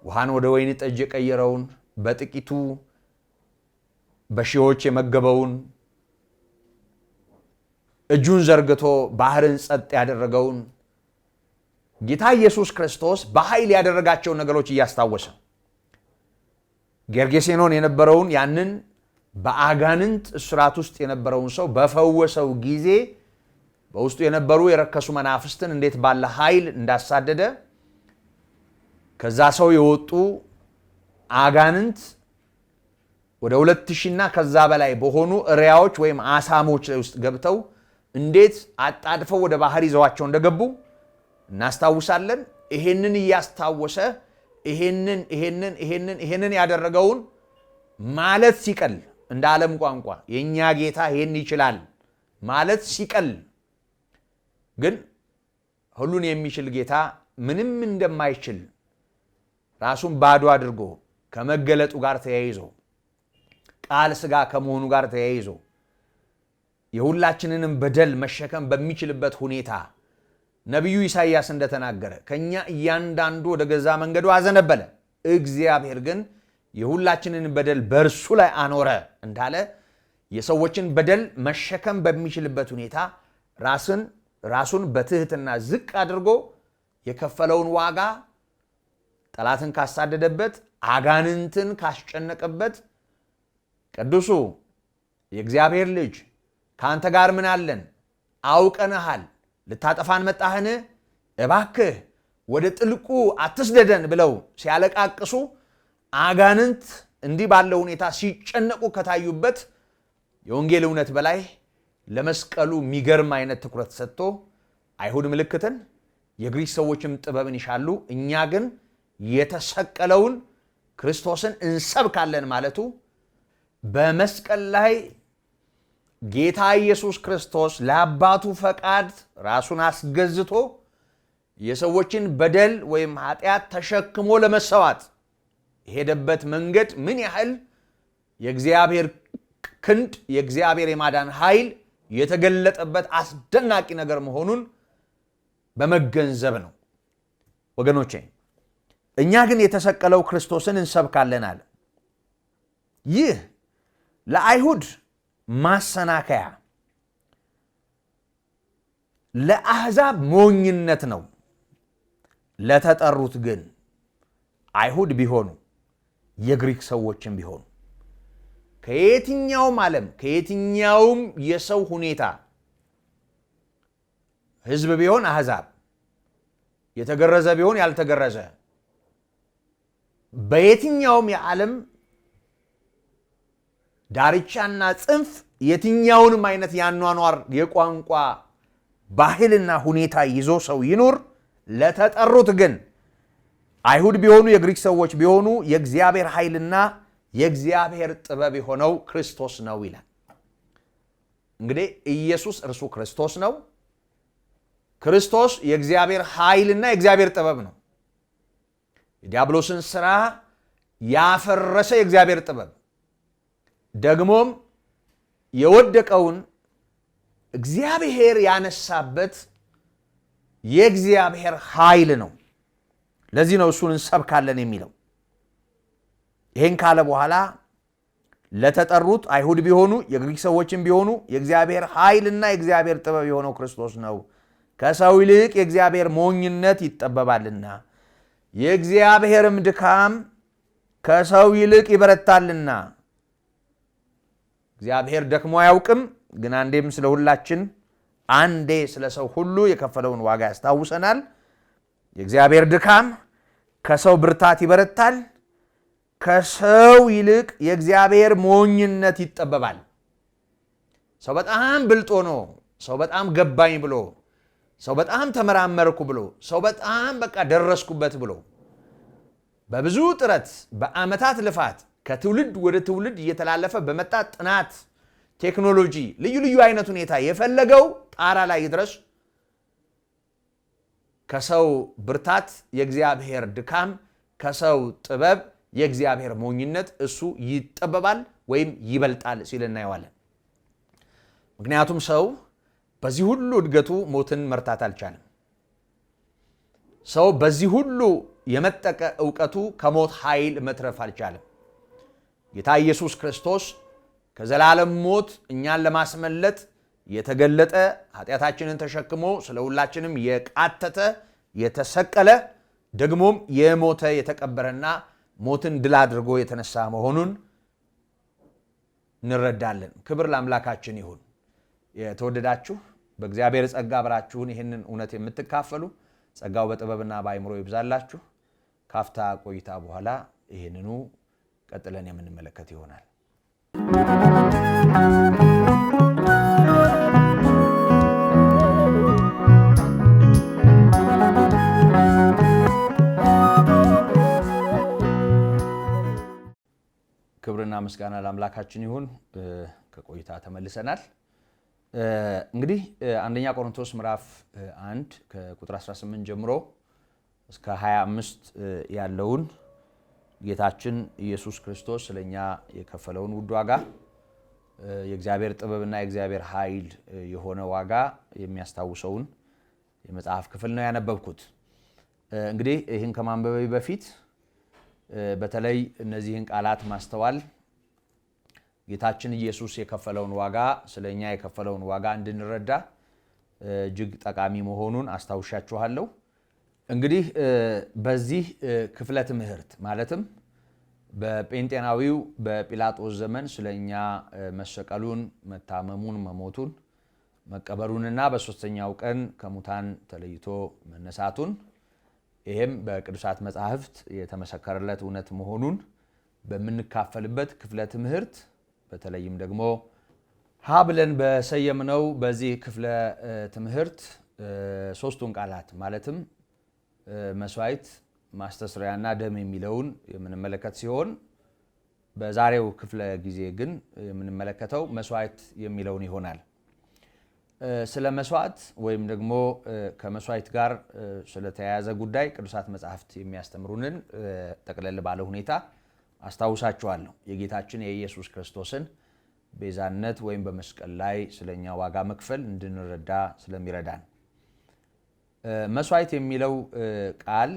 ውሃን ወደ ወይን ጠጅ የቀየረውን፣ በጥቂቱ በሺዎች የመገበውን፣ እጁን ዘርግቶ ባህርን ጸጥ ያደረገውን ጌታ ኢየሱስ ክርስቶስ በኃይል ያደረጋቸውን ነገሮች እያስታወሰ ጌርጌሴኖን የነበረውን ያንን በአጋንንት እስራት ውስጥ የነበረውን ሰው በፈወሰው ጊዜ በውስጡ የነበሩ የረከሱ መናፍስትን እንዴት ባለ ኃይል እንዳሳደደ፣ ከዛ ሰው የወጡ አጋንንት ወደ 2000 ከዛ በላይ በሆኑ እሪያዎች ወይም አሳሞች ውስጥ ገብተው እንዴት አጣድፈው ወደ ባህር ይዘዋቸው እንደገቡ እናስታውሳለን። ይሄንን እያስታወሰ ይሄንን ያደረገውን ማለት ሲቀል፣ እንደ ዓለም ቋንቋ የእኛ ጌታ ይሄን ይችላል ማለት ሲቀል፣ ግን ሁሉን የሚችል ጌታ ምንም እንደማይችል ራሱን ባዶ አድርጎ ከመገለጡ ጋር ተያይዞ ቃል ሥጋ ከመሆኑ ጋር ተያይዞ የሁላችንንም በደል መሸከም በሚችልበት ሁኔታ ነቢዩ ኢሳይያስ እንደተናገረ ከኛ እያንዳንዱ ወደ ገዛ መንገዱ አዘነበለ፣ እግዚአብሔር ግን የሁላችንን በደል በእርሱ ላይ አኖረ እንዳለ የሰዎችን በደል መሸከም በሚችልበት ሁኔታ ራሱን በትህትና ዝቅ አድርጎ የከፈለውን ዋጋ ጠላትን ካሳደደበት፣ አጋንንትን ካስጨነቀበት፣ ቅዱሱ የእግዚአብሔር ልጅ ከአንተ ጋር ምን አለን? አውቀንሃል፣ ልታጠፋን መጣህን? እባክህ ወደ ጥልቁ አትስደደን ብለው ሲያለቃቅሱ፣ አጋንንት እንዲህ ባለው ሁኔታ ሲጨነቁ ከታዩበት የወንጌል እውነት በላይ ለመስቀሉ የሚገርም አይነት ትኩረት ሰጥቶ አይሁድ ምልክትን፣ የግሪክ ሰዎችም ጥበብን ይሻሉ፣ እኛ ግን የተሰቀለውን ክርስቶስን እንሰብካለን ማለቱ በመስቀል ላይ ጌታ ኢየሱስ ክርስቶስ ለአባቱ ፈቃድ ራሱን አስገዝቶ የሰዎችን በደል ወይም ኃጢአት ተሸክሞ ለመሰዋት የሄደበት መንገድ ምን ያህል የእግዚአብሔር ክንድ የእግዚአብሔር የማዳን ኃይል የተገለጠበት አስደናቂ ነገር መሆኑን በመገንዘብ ነው። ወገኖቼ እኛ ግን የተሰቀለው ክርስቶስን እንሰብካለን አለ። ይህ ለአይሁድ ማሰናከያ፣ ለአሕዛብ ሞኝነት ነው፣ ለተጠሩት ግን አይሁድ ቢሆኑ የግሪክ ሰዎችም ቢሆኑ ከየትኛውም ዓለም ከየትኛውም የሰው ሁኔታ ሕዝብ ቢሆን አሕዛብ፣ የተገረዘ ቢሆን ያልተገረዘ፣ በየትኛውም የዓለም ዳርቻና ጽንፍ የትኛውንም አይነት ያኗኗር የቋንቋ ባህልና ሁኔታ ይዞ ሰው ይኑር፣ ለተጠሩት ግን አይሁድ ቢሆኑ የግሪክ ሰዎች ቢሆኑ የእግዚአብሔር ኃይልና የእግዚአብሔር ጥበብ የሆነው ክርስቶስ ነው ይላል። እንግዲህ ኢየሱስ እርሱ ክርስቶስ ነው። ክርስቶስ የእግዚአብሔር ኃይልና የእግዚአብሔር ጥበብ ነው። የዲያብሎስን ሥራ ያፈረሰ የእግዚአብሔር ጥበብ፣ ደግሞም የወደቀውን እግዚአብሔር ያነሳበት የእግዚአብሔር ኃይል ነው። ለዚህ ነው እሱን እንሰብካለን የሚለው። ይህን ካለ በኋላ ለተጠሩት አይሁድ ቢሆኑ የግሪክ ሰዎችም ቢሆኑ የእግዚአብሔር ኃይልና የእግዚአብሔር ጥበብ የሆነው ክርስቶስ ነው። ከሰው ይልቅ የእግዚአብሔር ሞኝነት ይጠበባልና የእግዚአብሔርም ድካም ከሰው ይልቅ ይበረታልና። እግዚአብሔር ደክሞ አያውቅም፣ ግን አንዴም ስለ ሁላችን አንዴ ስለ ሰው ሁሉ የከፈለውን ዋጋ ያስታውሰናል። የእግዚአብሔር ድካም ከሰው ብርታት ይበረታል፣ ከሰው ይልቅ የእግዚአብሔር ሞኝነት ይጠበባል። ሰው በጣም ብልጦ ነው፣ ሰው በጣም ገባኝ ብሎ፣ ሰው በጣም ተመራመርኩ ብሎ፣ ሰው በጣም በቃ ደረስኩበት ብሎ በብዙ ጥረት በዓመታት ልፋት ከትውልድ ወደ ትውልድ እየተላለፈ በመጣ ጥናት ቴክኖሎጂ ልዩ ልዩ አይነት ሁኔታ የፈለገው ጣራ ላይ ይድረስ። ከሰው ብርታት የእግዚአብሔር ድካም፣ ከሰው ጥበብ የእግዚአብሔር ሞኝነት እሱ ይጠበባል ወይም ይበልጣል ሲል እናየዋለን። ምክንያቱም ሰው በዚህ ሁሉ እድገቱ ሞትን መርታት አልቻለም። ሰው በዚህ ሁሉ የመጠቀ ዕውቀቱ ከሞት ኃይል መትረፍ አልቻለም። ጌታ ኢየሱስ ክርስቶስ ከዘላለም ሞት እኛን ለማስመለጥ የተገለጠ ኃጢአታችንን ተሸክሞ ስለ ሁላችንም የቃተተ የተሰቀለ ደግሞም የሞተ የተቀበረና ሞትን ድል አድርጎ የተነሳ መሆኑን እንረዳለን። ክብር ለአምላካችን ይሁን። የተወደዳችሁ በእግዚአብሔር ጸጋ አብራችሁን ይህንን እውነት የምትካፈሉ ጸጋው በጥበብና በአእምሮ ይብዛላችሁ። ካፍታ ቆይታ በኋላ ይህንኑ ቀጥለን የምንመለከት ይሆናል። ክብርና ምስጋና ለአምላካችን ይሁን። ከቆይታ ተመልሰናል። እንግዲህ አንደኛ ቆሮንቶስ ምዕራፍ 1 ከቁጥር 18 ጀምሮ እስከ 25 ያለውን ጌታችን ኢየሱስ ክርስቶስ ስለኛ የከፈለውን ውድ ዋጋ የእግዚአብሔር ጥበብና የእግዚአብሔር ኃይል የሆነ ዋጋ የሚያስታውሰውን የመጽሐፍ ክፍል ነው ያነበብኩት። እንግዲህ ይህን ከማንበቤ በፊት በተለይ እነዚህን ቃላት ማስተዋል ጌታችን ኢየሱስ የከፈለውን ዋጋ ስለኛ የከፈለውን ዋጋ እንድንረዳ እጅግ ጠቃሚ መሆኑን አስታውሻችኋለሁ። እንግዲህ በዚህ ክፍለ ትምህርት ማለትም በጴንጤናዊው በጲላጦስ ዘመን ስለኛ መሰቀሉን፣ መታመሙን፣ መሞቱን፣ መቀበሩንና በሶስተኛው ቀን ከሙታን ተለይቶ መነሳቱን ይህም በቅዱሳት መጻሕፍት የተመሰከረለት እውነት መሆኑን በምንካፈልበት ክፍለ ትምህርት በተለይም ደግሞ ሀብለን በሰየምነው በዚህ ክፍለ ትምህርት ሶስቱን ቃላት ማለትም መስዋዕት፣ ማስተስሪያና ደም የሚለውን የምንመለከት ሲሆን በዛሬው ክፍለ ጊዜ ግን የምንመለከተው መስዋዕት የሚለውን ይሆናል። ስለ መስዋዕት ወይም ደግሞ ከመስዋዕት ጋር ስለተያያዘ ጉዳይ ቅዱሳት መጻሕፍት የሚያስተምሩንን ጠቅለል ባለ ሁኔታ አስታውሳችኋለሁ። የጌታችን የኢየሱስ ክርስቶስን ቤዛነት ወይም በመስቀል ላይ ስለኛ ዋጋ መክፈል እንድንረዳ ስለሚረዳን መስዋዕት የሚለው ቃል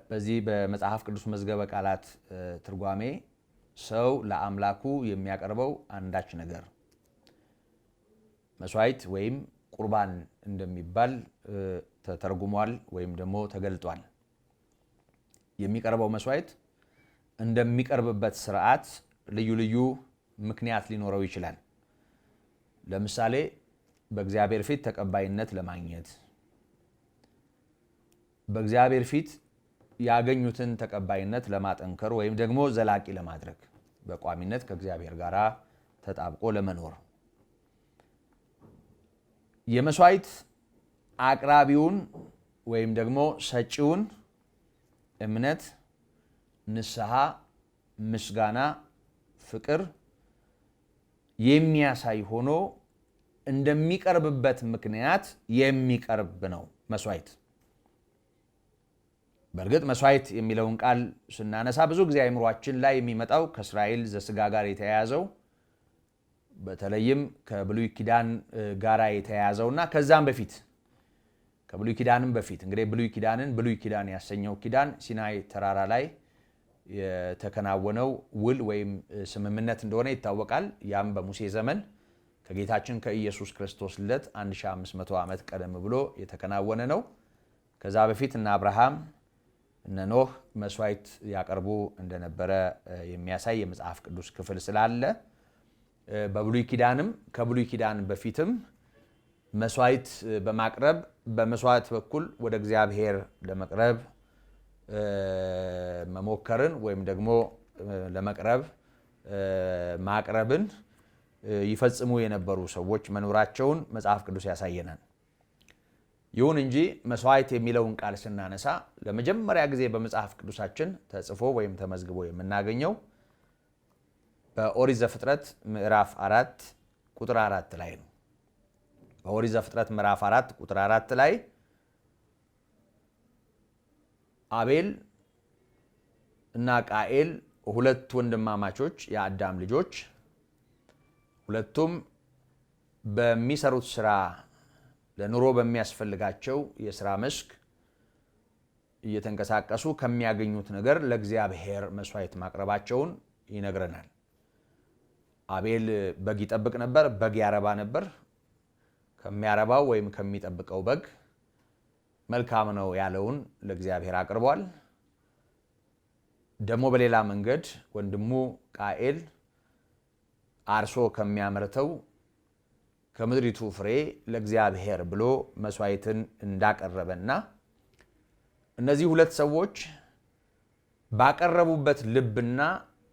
በዚህ በመጽሐፍ ቅዱስ መዝገበ ቃላት ትርጓሜ ሰው ለአምላኩ የሚያቀርበው አንዳች ነገር መስዋዕት ወይም ቁርባን እንደሚባል ተተርጉሟል ወይም ደግሞ ተገልጧል። የሚቀርበው መስዋዕት እንደሚቀርብበት ስርዓት ልዩ ልዩ ምክንያት ሊኖረው ይችላል። ለምሳሌ በእግዚአብሔር ፊት ተቀባይነት ለማግኘት፣ በእግዚአብሔር ፊት ያገኙትን ተቀባይነት ለማጠንከር ወይም ደግሞ ዘላቂ ለማድረግ፣ በቋሚነት ከእግዚአብሔር ጋር ተጣብቆ ለመኖር። የመስዋዕት አቅራቢውን ወይም ደግሞ ሰጪውን እምነት፣ ንስሐ፣ ምስጋና፣ ፍቅር የሚያሳይ ሆኖ እንደሚቀርብበት ምክንያት የሚቀርብ ነው መስዋዕት። በእርግጥ መስዋዕት የሚለውን ቃል ስናነሳ ብዙ ጊዜ አእምሯችን ላይ የሚመጣው ከእስራኤል ዘሥጋ ጋር የተያያዘው በተለይም ከብሉይ ኪዳን ጋር የተያያዘውና ከዛም በፊት ከብሉይ ኪዳንም በፊት እንግዲህ ብሉይ ኪዳንን ብሉይ ኪዳን ያሰኘው ኪዳን ሲናይ ተራራ ላይ የተከናወነው ውል ወይም ስምምነት እንደሆነ ይታወቃል። ያም በሙሴ ዘመን ከጌታችን ከኢየሱስ ክርስቶስ ልደት 1500 ዓመት ቀደም ብሎ የተከናወነ ነው። ከዛ በፊት እነ አብርሃም እነ ኖህ መስዋዕት ያቀርቡ እንደነበረ የሚያሳይ የመጽሐፍ ቅዱስ ክፍል ስላለ በብሉይ ኪዳንም ከብሉይ ኪዳን በፊትም መስዋዕት በማቅረብ በመስዋዕት በኩል ወደ እግዚአብሔር ለመቅረብ መሞከርን ወይም ደግሞ ለመቅረብ ማቅረብን ይፈጽሙ የነበሩ ሰዎች መኖራቸውን መጽሐፍ ቅዱስ ያሳየናል። ይሁን እንጂ መስዋዕት የሚለውን ቃል ስናነሳ ለመጀመሪያ ጊዜ በመጽሐፍ ቅዱሳችን ተጽፎ ወይም ተመዝግቦ የምናገኘው በኦሪት ዘፍጥረት ምዕራፍ 4 ቁጥር 4 ላይ ነው። በኦሪት ዘፍጥረት ምዕራፍ 4 ቁጥር 4 ላይ አቤል እና ቃኤል ሁለት ወንድማማቾች የአዳም ልጆች ሁለቱም በሚሰሩት ስራ ለኑሮ በሚያስፈልጋቸው የስራ መስክ እየተንቀሳቀሱ ከሚያገኙት ነገር ለእግዚአብሔር መስዋዕት ማቅረባቸውን ይነግረናል። አቤል በግ ይጠብቅ ነበር፣ በግ ያረባ ነበር። ከሚያረባው ወይም ከሚጠብቀው በግ መልካም ነው ያለውን ለእግዚአብሔር አቅርቧል። ደግሞ በሌላ መንገድ ወንድሙ ቃኤል አርሶ ከሚያመርተው ከምድሪቱ ፍሬ ለእግዚአብሔር ብሎ መስዋዕትን እንዳቀረበና እነዚህ ሁለት ሰዎች ባቀረቡበት ልብና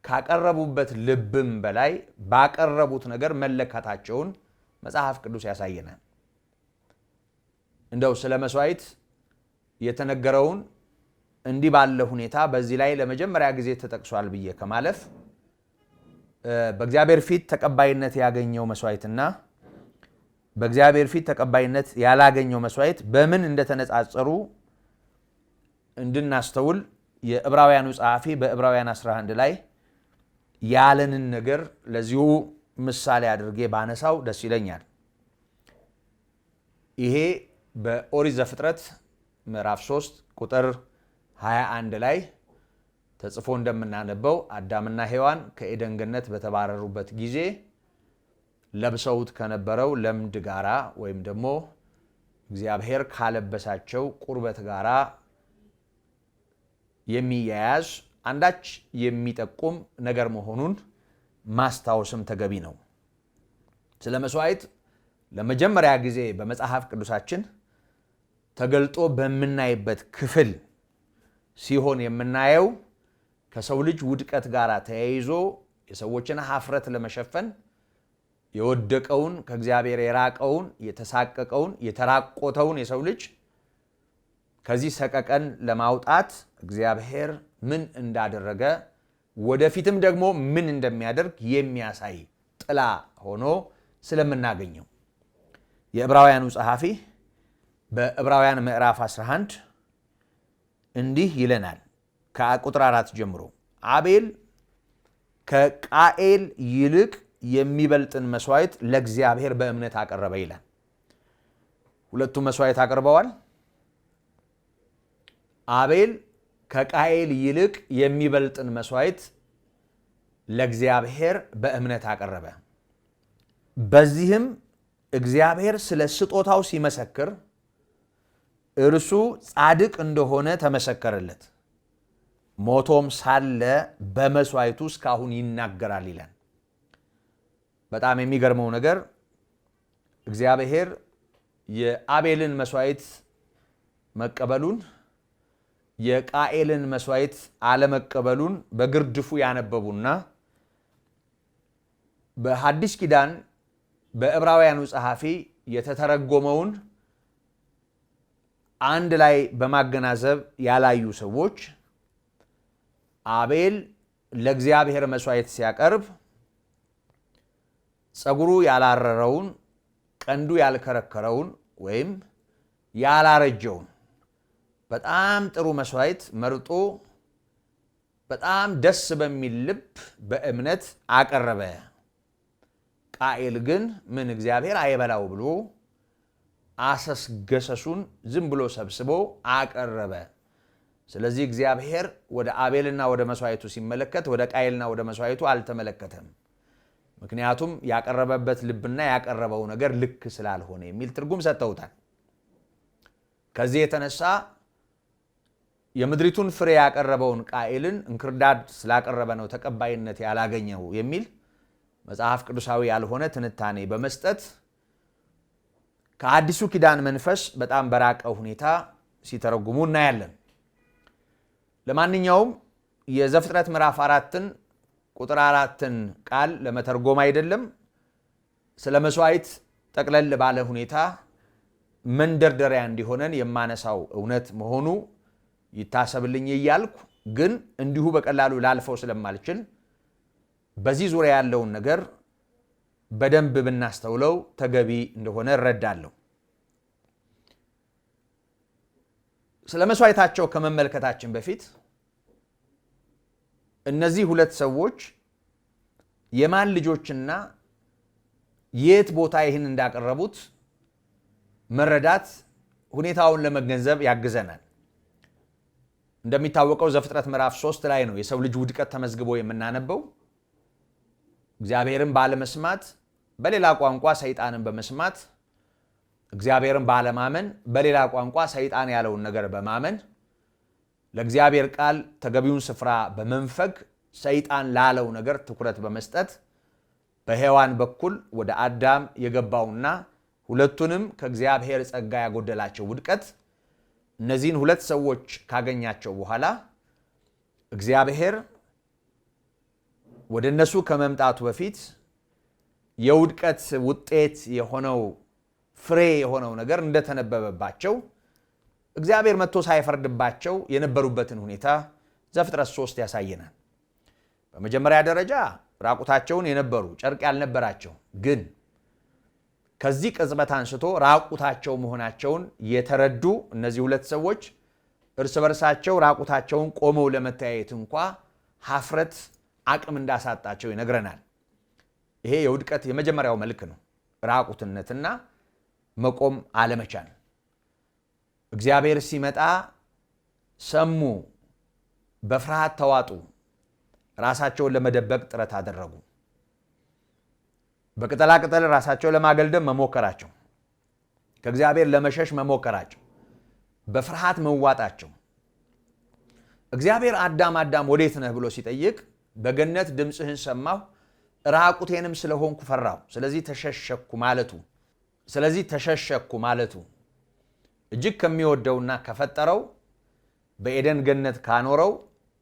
ካቀረቡበት ልብም በላይ ባቀረቡት ነገር መለካታቸውን መጽሐፍ ቅዱስ ያሳየናል። እንደው ስለ መስዋዕት የተነገረውን እንዲህ ባለ ሁኔታ በዚህ ላይ ለመጀመሪያ ጊዜ ተጠቅሷል ብዬ ከማለፍ በእግዚአብሔር ፊት ተቀባይነት ያገኘው መስዋዕትና በእግዚአብሔር ፊት ተቀባይነት ያላገኘው መስዋዕት በምን እንደተነጻጸሩ እንድናስተውል የዕብራውያኑ ጸሐፊ በዕብራውያን 11 ላይ ያለንን ነገር ለዚሁ ምሳሌ አድርጌ ባነሳው ደስ ይለኛል። ይሄ በኦሪት ዘፍጥረት ምዕራፍ 3 ቁጥር 21 ላይ ተጽፎ እንደምናነበው አዳምና ሔዋን ከኤደን ገነት በተባረሩበት ጊዜ ለብሰውት ከነበረው ለምድ ጋራ ወይም ደግሞ እግዚአብሔር ካለበሳቸው ቁርበት ጋራ የሚያያዝ አንዳች የሚጠቁም ነገር መሆኑን ማስታወስም ተገቢ ነው። ስለ መስዋዕት ለመጀመሪያ ጊዜ በመጽሐፍ ቅዱሳችን ተገልጦ በምናይበት ክፍል ሲሆን የምናየው ከሰው ልጅ ውድቀት ጋር ተያይዞ የሰዎችን ኀፍረት ለመሸፈን የወደቀውን ከእግዚአብሔር የራቀውን የተሳቀቀውን የተራቆተውን የሰው ልጅ ከዚህ ሰቀቀን ለማውጣት እግዚአብሔር ምን እንዳደረገ ወደፊትም ደግሞ ምን እንደሚያደርግ የሚያሳይ ጥላ ሆኖ ስለምናገኘው የዕብራውያኑ ጸሐፊ በዕብራውያን ምዕራፍ 11 እንዲህ ይለናል። ከቁጥር 4 ጀምሮ አቤል ከቃኤል ይልቅ የሚበልጥን መስዋዕት ለእግዚአብሔር በእምነት አቀረበ ይላል። ሁለቱም መስዋዕት አቅርበዋል። አቤል ከቃኤል ይልቅ የሚበልጥን መስዋዕት ለእግዚአብሔር በእምነት አቀረበ። በዚህም እግዚአብሔር ስለ ስጦታው ሲመሰክር እርሱ ጻድቅ እንደሆነ ተመሰከረለት። ሞቶም ሳለ በመስዋዕቱ እስካሁን ይናገራል ይላል። በጣም የሚገርመው ነገር እግዚአብሔር የአቤልን መስዋዕት መቀበሉን የቃኤልን መስዋዕት አለመቀበሉን በግርድፉ ያነበቡና በሐዲስ ኪዳን በዕብራውያኑ ጸሐፊ የተተረጎመውን አንድ ላይ በማገናዘብ ያላዩ ሰዎች አቤል ለእግዚአብሔር መስዋዕት ሲያቀርብ ጸጉሩ ያላረረውን፣ ቀንዱ ያልከረከረውን ወይም ያላረጀውን በጣም ጥሩ መስዋዕት መርጦ በጣም ደስ በሚል ልብ በእምነት አቀረበ። ቃኤል ግን ምን እግዚአብሔር አይበላው ብሎ አሰስገሰሱን ዝም ብሎ ሰብስቦ አቀረበ። ስለዚህ እግዚአብሔር ወደ አቤልና ወደ መስዋዕቱ ሲመለከት ወደ ቃኤልና ወደ መስዋዕቱ አልተመለከተም። ምክንያቱም ያቀረበበት ልብና ያቀረበው ነገር ልክ ስላልሆነ የሚል ትርጉም ሰጥተውታል። ከዚህ የተነሳ የምድሪቱን ፍሬ ያቀረበውን ቃኤልን እንክርዳድ ስላቀረበ ነው ተቀባይነት ያላገኘው የሚል መጽሐፍ ቅዱሳዊ ያልሆነ ትንታኔ በመስጠት ከአዲሱ ኪዳን መንፈስ በጣም በራቀ ሁኔታ ሲተረጉሙ እናያለን። ለማንኛውም የዘፍጥረት ምዕራፍ 4ን ቁጥር 4ን ቃል ለመተርጎም አይደለም፣ ስለ መስዋዕት ጠቅለል ባለ ሁኔታ መንደርደሪያ እንዲሆነን የማነሳው እውነት መሆኑ ይታሰብልኝ እያልኩ ግን እንዲሁ በቀላሉ ላልፈው ስለማልችል በዚህ ዙሪያ ያለውን ነገር በደንብ ብናስተውለው ተገቢ እንደሆነ እረዳለሁ። ስለ መስዋዕታቸው ከመመልከታችን በፊት እነዚህ ሁለት ሰዎች የማን ልጆችና የት ቦታ ይህን እንዳቀረቡት መረዳት ሁኔታውን ለመገንዘብ ያግዘናል። እንደሚታወቀው ዘፍጥረት ምዕራፍ 3 ላይ ነው የሰው ልጅ ውድቀት ተመዝግቦ የምናነበው። እግዚአብሔርን ባለመስማት፣ በሌላ ቋንቋ ሰይጣንን በመስማት፣ እግዚአብሔርን ባለማመን፣ በሌላ ቋንቋ ሰይጣን ያለውን ነገር በማመን፣ ለእግዚአብሔር ቃል ተገቢውን ስፍራ በመንፈግ፣ ሰይጣን ላለው ነገር ትኩረት በመስጠት በሔዋን በኩል ወደ አዳም የገባውና ሁለቱንም ከእግዚአብሔር ጸጋ ያጎደላቸው ውድቀት እነዚህን ሁለት ሰዎች ካገኛቸው በኋላ እግዚአብሔር ወደ እነሱ ከመምጣቱ በፊት የውድቀት ውጤት የሆነው ፍሬ የሆነው ነገር እንደተነበበባቸው እግዚአብሔር መጥቶ ሳይፈርድባቸው የነበሩበትን ሁኔታ ዘፍጥረት 3 ያሳየናል። በመጀመሪያ ደረጃ ራቁታቸውን የነበሩ ጨርቅ ያልነበራቸው ግን ከዚህ ቅጽበት አንስቶ ራቁታቸው መሆናቸውን የተረዱ እነዚህ ሁለት ሰዎች እርስ በርሳቸው ራቁታቸውን ቆመው ለመተያየት እንኳ ሀፍረት አቅም እንዳሳጣቸው ይነግረናል። ይሄ የውድቀት የመጀመሪያው መልክ ነው፣ ራቁትነትና መቆም አለመቻል። እግዚአብሔር ሲመጣ ሰሙ፣ በፍርሃት ተዋጡ፣ ራሳቸውን ለመደበቅ ጥረት አደረጉ። በቅጠላቅጠል ራሳቸው ለማገልደም መሞከራቸው፣ ከእግዚአብሔር ለመሸሽ መሞከራቸው፣ በፍርሃት መዋጣቸው። እግዚአብሔር አዳም አዳም ወዴት ነህ ብሎ ሲጠይቅ በገነት ድምፅህን ሰማሁ፣ ራቁቴንም ስለሆንኩ ፈራሁ፣ ስለዚህ ተሸሸኩ ማለቱ እጅግ ከሚወደውና ከፈጠረው በኤደን ገነት ካኖረው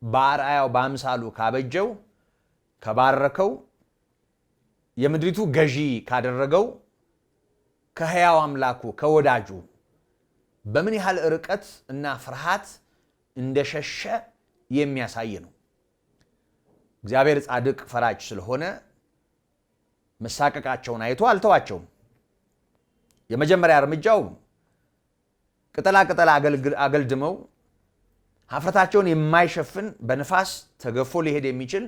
በአርአያው በአምሳሉ ካበጀው ከባረከው የምድሪቱ ገዢ ካደረገው ከሕያው አምላኩ ከወዳጁ በምን ያህል ርቀት እና ፍርሃት እንደሸሸ የሚያሳይ ነው። እግዚአብሔር ጻድቅ ፈራጅ ስለሆነ መሳቀቃቸውን አይቶ አልተዋቸውም። የመጀመሪያ እርምጃው ቅጠላቅጠል አገልድመው ሀፍረታቸውን የማይሸፍን በንፋስ ተገፎ ሊሄድ የሚችል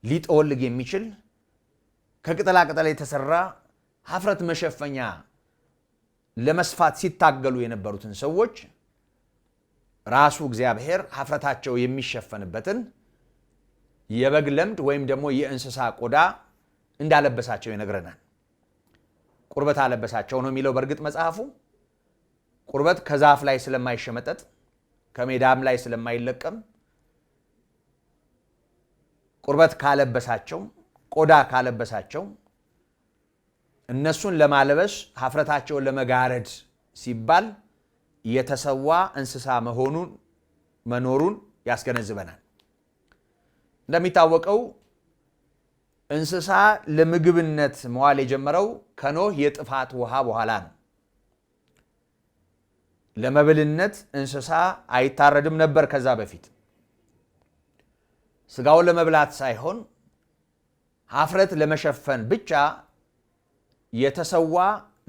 ሊጠወልግ የሚችል ከቅጠላቅጠል የተሰራ ሀፍረት መሸፈኛ ለመስፋት ሲታገሉ የነበሩትን ሰዎች ራሱ እግዚአብሔር ሀፍረታቸው የሚሸፈንበትን የበግ ለምድ ወይም ደግሞ የእንስሳ ቆዳ እንዳለበሳቸው ይነግረናል። ቁርበት አለበሳቸው ነው የሚለው። በእርግጥ መጽሐፉ ቁርበት ከዛፍ ላይ ስለማይሸመጠጥ ከሜዳም ላይ ስለማይለቀም ቁርበት ካለበሳቸው ቆዳ ካለበሳቸው እነሱን ለማለበስ ሀፍረታቸውን ለመጋረድ ሲባል የተሰዋ እንስሳ መኖሩን ያስገነዝበናል። እንደሚታወቀው እንስሳ ለምግብነት መዋል የጀመረው ከኖህ የጥፋት ውሃ በኋላ ነው። ለመብልነት እንስሳ አይታረድም ነበር ከዛ በፊት። ስጋውን ለመብላት ሳይሆን ሀፍረት ለመሸፈን ብቻ የተሰዋ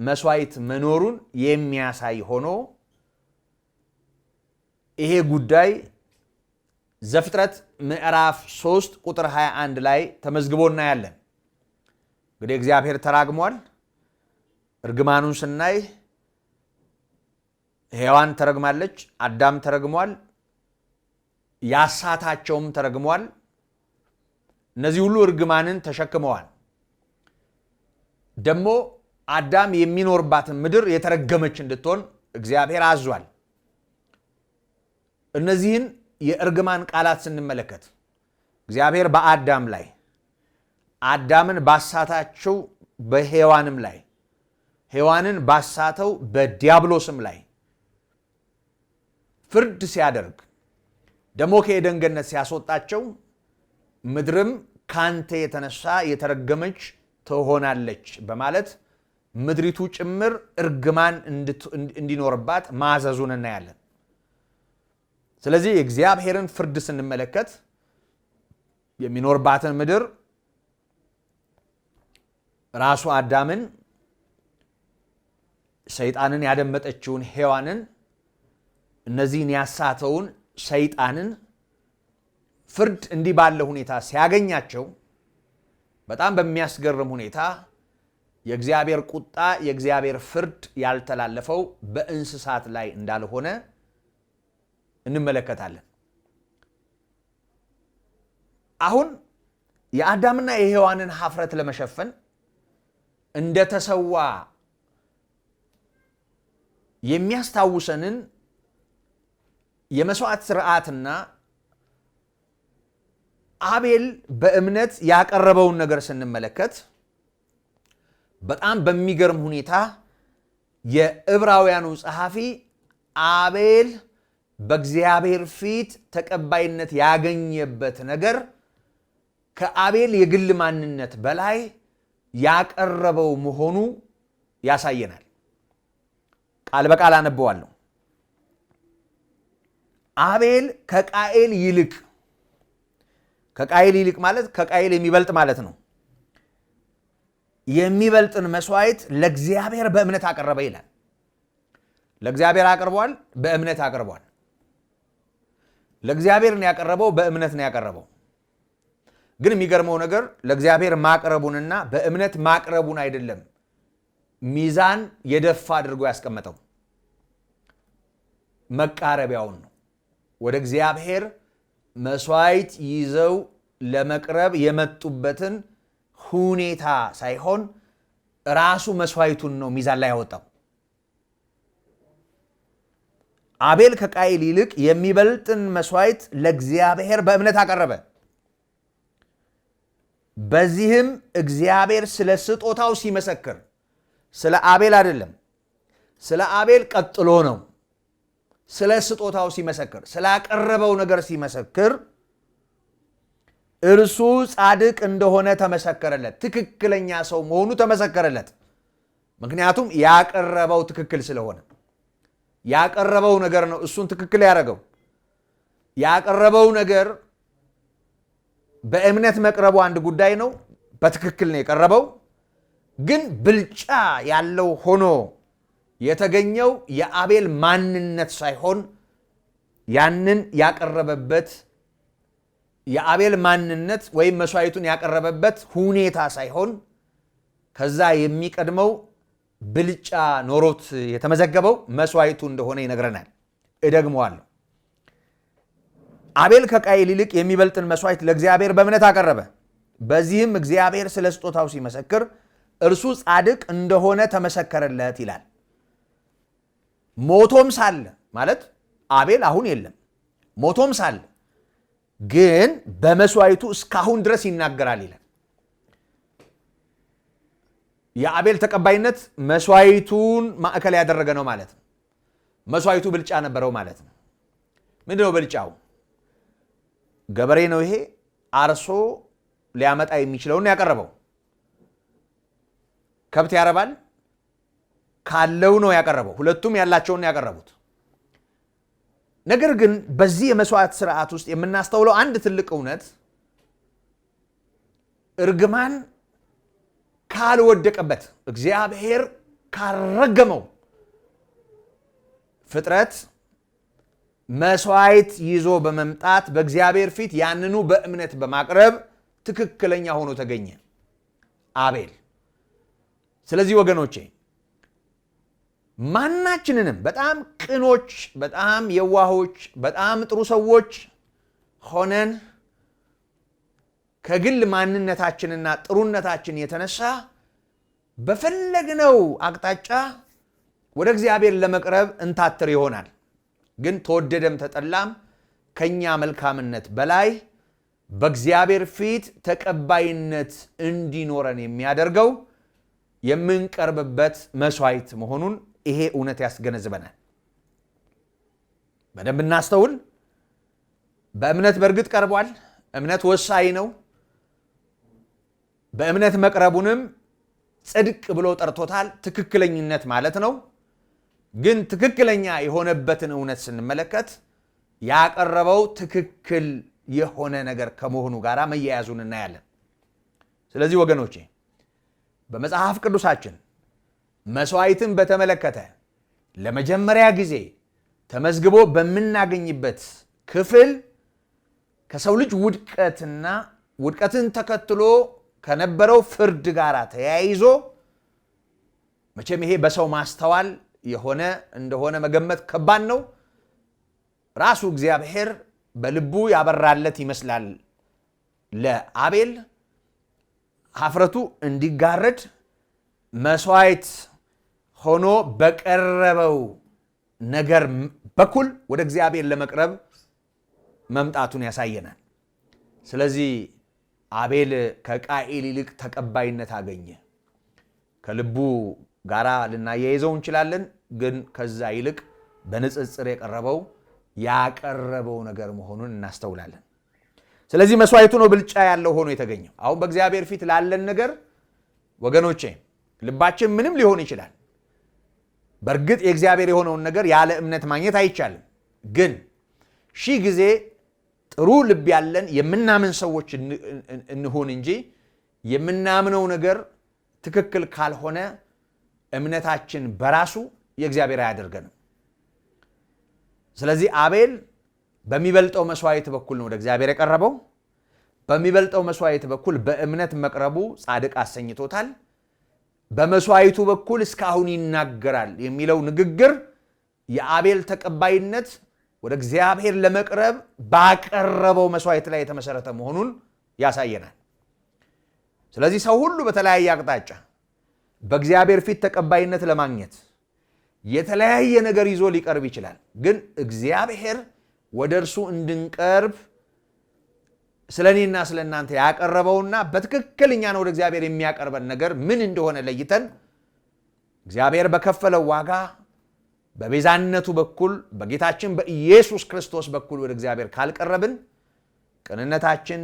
መስዋዕት መኖሩን የሚያሳይ ሆኖ ይሄ ጉዳይ ዘፍጥረት ምዕራፍ 3 ቁጥር 21 ላይ ተመዝግቦ እናያለን። እንግዲህ እግዚአብሔር ተራግሟል። እርግማኑን ስናይ ሔዋን ተረግማለች፣ አዳም ተረግሟል፣ ያሳታቸውም ተረግሟል። እነዚህ ሁሉ እርግማንን ተሸክመዋል። ደግሞ አዳም የሚኖርባትን ምድር የተረገመች እንድትሆን እግዚአብሔር አዟል። እነዚህን የእርግማን ቃላት ስንመለከት እግዚአብሔር በአዳም ላይ አዳምን ባሳታቸው በሔዋንም ላይ ሔዋንን ባሳተው በዲያብሎስም ላይ ፍርድ ሲያደርግ ደግሞ ከኤደን ገነት ሲያስወጣቸው ምድርም ካንተ የተነሳ የተረገመች ትሆናለች በማለት ምድሪቱ ጭምር እርግማን እንዲኖርባት ማዘዙን እናያለን። ስለዚህ የእግዚአብሔርን ፍርድ ስንመለከት የሚኖርባትን ምድር ራሱ አዳምን፣ ሰይጣንን ያደመጠችውን ሔዋንን፣ እነዚህን ያሳተውን ሰይጣንን ፍርድ እንዲህ ባለ ሁኔታ ሲያገኛቸው በጣም በሚያስገርም ሁኔታ የእግዚአብሔር ቁጣ የእግዚአብሔር ፍርድ ያልተላለፈው በእንስሳት ላይ እንዳልሆነ እንመለከታለን። አሁን የአዳምና የሔዋንን ሀፍረት ለመሸፈን እንደተሰዋ የሚያስታውሰንን የመስዋዕት ስርዓትና አቤል በእምነት ያቀረበውን ነገር ስንመለከት በጣም በሚገርም ሁኔታ የዕብራውያኑ ጸሐፊ አቤል በእግዚአብሔር ፊት ተቀባይነት ያገኘበት ነገር ከአቤል የግል ማንነት በላይ ያቀረበው መሆኑ ያሳየናል። ቃል በቃል አነበዋለሁ። አቤል ከቃኤል ይልቅ ማለት ከቃኤል የሚበልጥ ማለት ነው። የሚበልጥን መስዋዕት ለእግዚአብሔር በእምነት አቀረበ ይላል። ለእግዚአብሔር አቅርቧል፣ በእምነት አቅርቧል። ለእግዚአብሔር ነው ያቀረበው፣ በእምነት ነው ያቀረበው። ግን የሚገርመው ነገር ለእግዚአብሔር ማቅረቡንና በእምነት ማቅረቡን አይደለም ሚዛን የደፋ አድርጎ ያስቀመጠው፣ መቃረቢያውን ነው። ወደ እግዚአብሔር መስዋዕት ይዘው ለመቅረብ የመጡበትን ሁኔታ ሳይሆን ራሱ መስዋዕቱን ነው ሚዛን ላይ ያወጣው። አቤል ከቃየል ይልቅ የሚበልጥን መስዋዕት ለእግዚአብሔር በእምነት አቀረበ። በዚህም እግዚአብሔር ስለ ስጦታው ሲመሰክር፣ ስለ አቤል አይደለም፣ ስለ አቤል ቀጥሎ ነው። ስለ ስጦታው ሲመሰክር፣ ስላቀረበው ነገር ሲመሰክር እርሱ ጻድቅ እንደሆነ ተመሰከረለት። ትክክለኛ ሰው መሆኑ ተመሰከረለት። ምክንያቱም ያቀረበው ትክክል ስለሆነ፣ ያቀረበው ነገር ነው እሱን ትክክል ያደረገው። ያቀረበው ነገር በእምነት መቅረቡ አንድ ጉዳይ ነው። በትክክል ነው የቀረበው። ግን ብልጫ ያለው ሆኖ የተገኘው የአቤል ማንነት ሳይሆን ያንን ያቀረበበት የአቤል ማንነት ወይም መስዋዕቱን ያቀረበበት ሁኔታ ሳይሆን ከዛ የሚቀድመው ብልጫ ኖሮት የተመዘገበው መስዋዕቱ እንደሆነ ይነግረናል። እደግመዋለሁ። አቤል ከቃየል ይልቅ የሚበልጥን መስዋዕት ለእግዚአብሔር በእምነት አቀረበ። በዚህም እግዚአብሔር ስለ ስጦታው ሲመሰክር እርሱ ጻድቅ እንደሆነ ተመሰከረለት ይላል። ሞቶም ሳለ ማለት አቤል አሁን የለም፣ ሞቶም ሳለ ግን በመስዋዕቱ እስካሁን ድረስ ይናገራል ይላል። የአቤል ተቀባይነት መስዋዕቱን ማዕከል ያደረገ ነው ማለት ነው። መስዋዕቱ ብልጫ ነበረው ማለት ነው። ምንድነው ብልጫው? ገበሬ ነው ይሄ፣ አርሶ ሊያመጣ የሚችለውን ያቀረበው። ከብት ያረባል፣ ካለው ነው ያቀረበው። ሁለቱም ያላቸውን ያቀረቡት። ነገር ግን በዚህ የመስዋዕት ስርዓት ውስጥ የምናስተውለው አንድ ትልቅ እውነት እርግማን ካልወደቀበት፣ እግዚአብሔር ካልረገመው ፍጥረት መስዋዕት ይዞ በመምጣት በእግዚአብሔር ፊት ያንኑ በእምነት በማቅረብ ትክክለኛ ሆኖ ተገኘ አቤል። ስለዚህ ወገኖቼ ማናችንንም በጣም ቅኖች፣ በጣም የዋሆች፣ በጣም ጥሩ ሰዎች ሆነን ከግል ማንነታችንና ጥሩነታችን የተነሳ በፈለግነው አቅጣጫ ወደ እግዚአብሔር ለመቅረብ እንታትር ይሆናል። ግን ተወደደም ተጠላም ከኛ መልካምነት በላይ በእግዚአብሔር ፊት ተቀባይነት እንዲኖረን የሚያደርገው የምንቀርብበት መስዋዕት መሆኑን ይሄ እውነት ያስገነዝበናል። በደንብ እናስተውል። በእምነት በእርግጥ ቀርቧል። እምነት ወሳኝ ነው። በእምነት መቅረቡንም ጽድቅ ብሎ ጠርቶታል። ትክክለኝነት ማለት ነው። ግን ትክክለኛ የሆነበትን እውነት ስንመለከት ያቀረበው ትክክል የሆነ ነገር ከመሆኑ ጋር መያያዙን እናያለን። ስለዚህ ወገኖቼ በመጽሐፍ ቅዱሳችን መስዋዕትን በተመለከተ ለመጀመሪያ ጊዜ ተመዝግቦ በምናገኝበት ክፍል ከሰው ልጅ ውድቀትና ውድቀትን ተከትሎ ከነበረው ፍርድ ጋር ተያይዞ መቼም ይሄ በሰው ማስተዋል የሆነ እንደሆነ መገመት ከባድ ነው። ራሱ እግዚአብሔር በልቡ ያበራለት ይመስላል ለአቤል ኀፍረቱ እንዲጋረድ መስዋዕት ሆኖ በቀረበው ነገር በኩል ወደ እግዚአብሔር ለመቅረብ መምጣቱን ያሳየናል። ስለዚህ አቤል ከቃኤል ይልቅ ተቀባይነት አገኘ። ከልቡ ጋራ ልናያይዘው እንችላለን፣ ግን ከዛ ይልቅ በንጽጽር ያቀረበው ነገር መሆኑን እናስተውላለን። ስለዚህ መስዋዕቱ ነው ብልጫ ያለው ሆኖ የተገኘው። አሁን በእግዚአብሔር ፊት ላለን ነገር ወገኖቼ ልባችን ምንም ሊሆን ይችላል። በእርግጥ የእግዚአብሔር የሆነውን ነገር ያለ እምነት ማግኘት አይቻልም። ግን ሺህ ጊዜ ጥሩ ልብ ያለን የምናምን ሰዎች እንሁን እንጂ የምናምነው ነገር ትክክል ካልሆነ እምነታችን በራሱ የእግዚአብሔር አያደርገንም። ስለዚህ አቤል በሚበልጠው መስዋዕት በኩል ነው ወደ እግዚአብሔር የቀረበው። በሚበልጠው መስዋዕት በኩል በእምነት መቅረቡ ጻድቅ አሰኝቶታል። በመስዋዕቱ በኩል እስካሁን ይናገራል የሚለው ንግግር የአቤል ተቀባይነት ወደ እግዚአብሔር ለመቅረብ ባቀረበው መስዋዕት ላይ የተመሰረተ መሆኑን ያሳየናል። ስለዚህ ሰው ሁሉ በተለያየ አቅጣጫ በእግዚአብሔር ፊት ተቀባይነት ለማግኘት የተለያየ ነገር ይዞ ሊቀርብ ይችላል። ግን እግዚአብሔር ወደ እርሱ እንድንቀርብ ስለኔና ስለናንተ ያቀረበውና በትክክል እኛን ወደ እግዚአብሔር የሚያቀርበን ነገር ምን እንደሆነ ለይተን እግዚአብሔር በከፈለው ዋጋ በቤዛነቱ በኩል በጌታችን በኢየሱስ ክርስቶስ በኩል ወደ እግዚአብሔር ካልቀረብን ቅንነታችን፣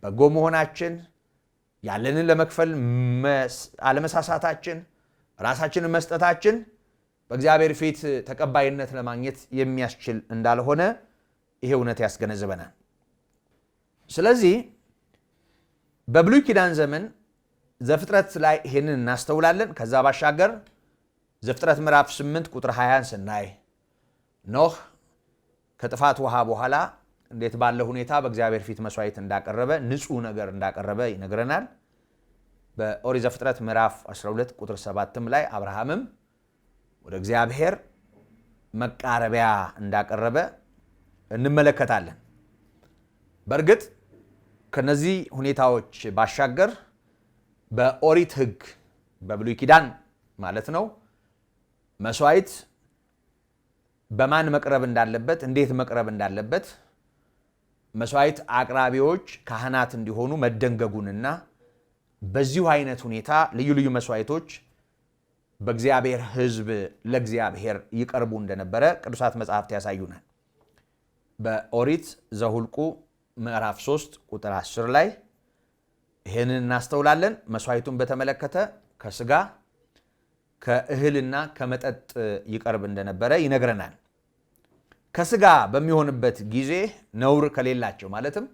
በጎ መሆናችን፣ ያለንን ለመክፈል አለመሳሳታችን፣ ራሳችንን መስጠታችን በእግዚአብሔር ፊት ተቀባይነት ለማግኘት የሚያስችል እንዳልሆነ ይሄ እውነት ያስገነዝበናል። ስለዚህ በብሉይ ኪዳን ዘመን ዘፍጥረት ላይ ይሄንን እናስተውላለን። ከዛ ባሻገር ዘፍጥረት ምዕራፍ 8 ቁጥር 20 ስናይ ኖህ ከጥፋት ውሃ በኋላ እንዴት ባለ ሁኔታ በእግዚአብሔር ፊት መስዋዕት እንዳቀረበ፣ ንጹህ ነገር እንዳቀረበ ይነግረናል። በኦሪት ዘፍጥረት ምዕራፍ 12 ቁጥር 7 ላይ አብርሃምም ወደ እግዚአብሔር መቃረቢያ እንዳቀረበ እንመለከታለን። በእርግጥ ከነዚህ ሁኔታዎች ባሻገር በኦሪት ሕግ በብሉይ ኪዳን ማለት ነው መስዋዕት በማን መቅረብ እንዳለበት እንዴት መቅረብ እንዳለበት መስዋዕት አቅራቢዎች ካህናት እንዲሆኑ መደንገጉንና በዚሁ አይነት ሁኔታ ልዩ ልዩ መስዋዕቶች በእግዚአብሔር ሕዝብ ለእግዚአብሔር ይቀርቡ እንደነበረ ቅዱሳት መጻሕፍት ያሳዩናል። በኦሪት ዘኍልቍ ምዕራፍ 3 ቁጥር 10 ላይ ይህንን እናስተውላለን። መስዋዕቱን በተመለከተ ከስጋ ከእህልና ከመጠጥ ይቀርብ እንደነበረ ይነግረናል። ከስጋ በሚሆንበት ጊዜ ነውር ከሌላቸው ማለትም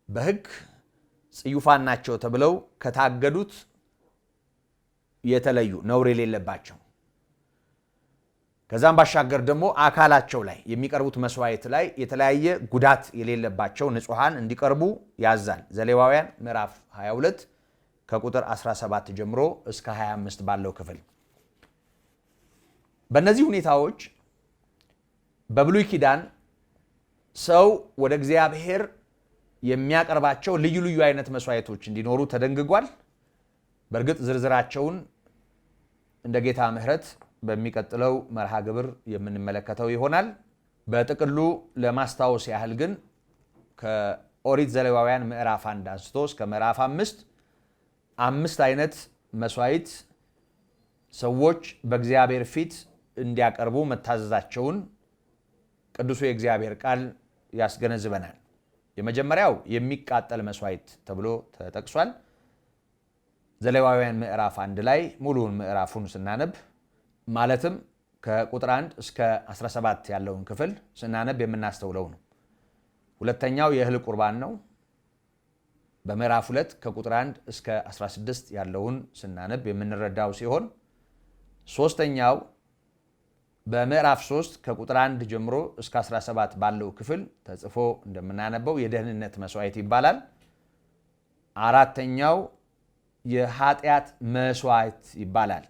በሕግ ጽዩፋን ናቸው ተብለው ከታገዱት የተለዩ ነውር የሌለባቸው፣ ከዛም ባሻገር ደግሞ አካላቸው ላይ የሚቀርቡት መስዋዕት ላይ የተለያየ ጉዳት የሌለባቸው ንጹሐን እንዲቀርቡ ያዛል። ዘሌዋውያን ምዕራፍ 22 ከቁጥር 17 ጀምሮ እስከ 25 ባለው ክፍል። በእነዚህ ሁኔታዎች በብሉይ ኪዳን ሰው ወደ እግዚአብሔር የሚያቀርባቸው ልዩ ልዩ አይነት መስዋዕቶች እንዲኖሩ ተደንግጓል። በእርግጥ ዝርዝራቸውን እንደ ጌታ ምሕረት በሚቀጥለው መርሃ ግብር የምንመለከተው ይሆናል። በጥቅሉ ለማስታወስ ያህል ግን ከኦሪት ዘሌዋውያን ምዕራፍ 1 አንስቶ እስከ ምዕራፍ 5 አይነት መስዋዕት ሰዎች በእግዚአብሔር ፊት እንዲያቀርቡ መታዘዛቸውን ቅዱሱ የእግዚአብሔር ቃል ያስገነዝበናል። የመጀመሪያው የሚቃጠል መስዋዕት ተብሎ ተጠቅሷል። ዘሌዋውያን ምዕራፍ 1 ላይ ሙሉውን ምዕራፉን ስናነብ ማለትም ከቁጥር 1 እስከ 17 ያለውን ክፍል ስናነብ የምናስተውለው ነው። ሁለተኛው የእህል ቁርባን ነው። በምዕራፍ 2 ከቁጥር 1 እስከ 16 ያለውን ስናነብ የምንረዳው ሲሆን ሶስተኛው በምዕራፍ 3 ከቁጥር 1 ጀምሮ እስከ 17 ባለው ክፍል ተጽፎ እንደምናነበው የደህንነት መስዋዕት ይባላል። አራተኛው የኃጢአት መስዋዕት ይባላል።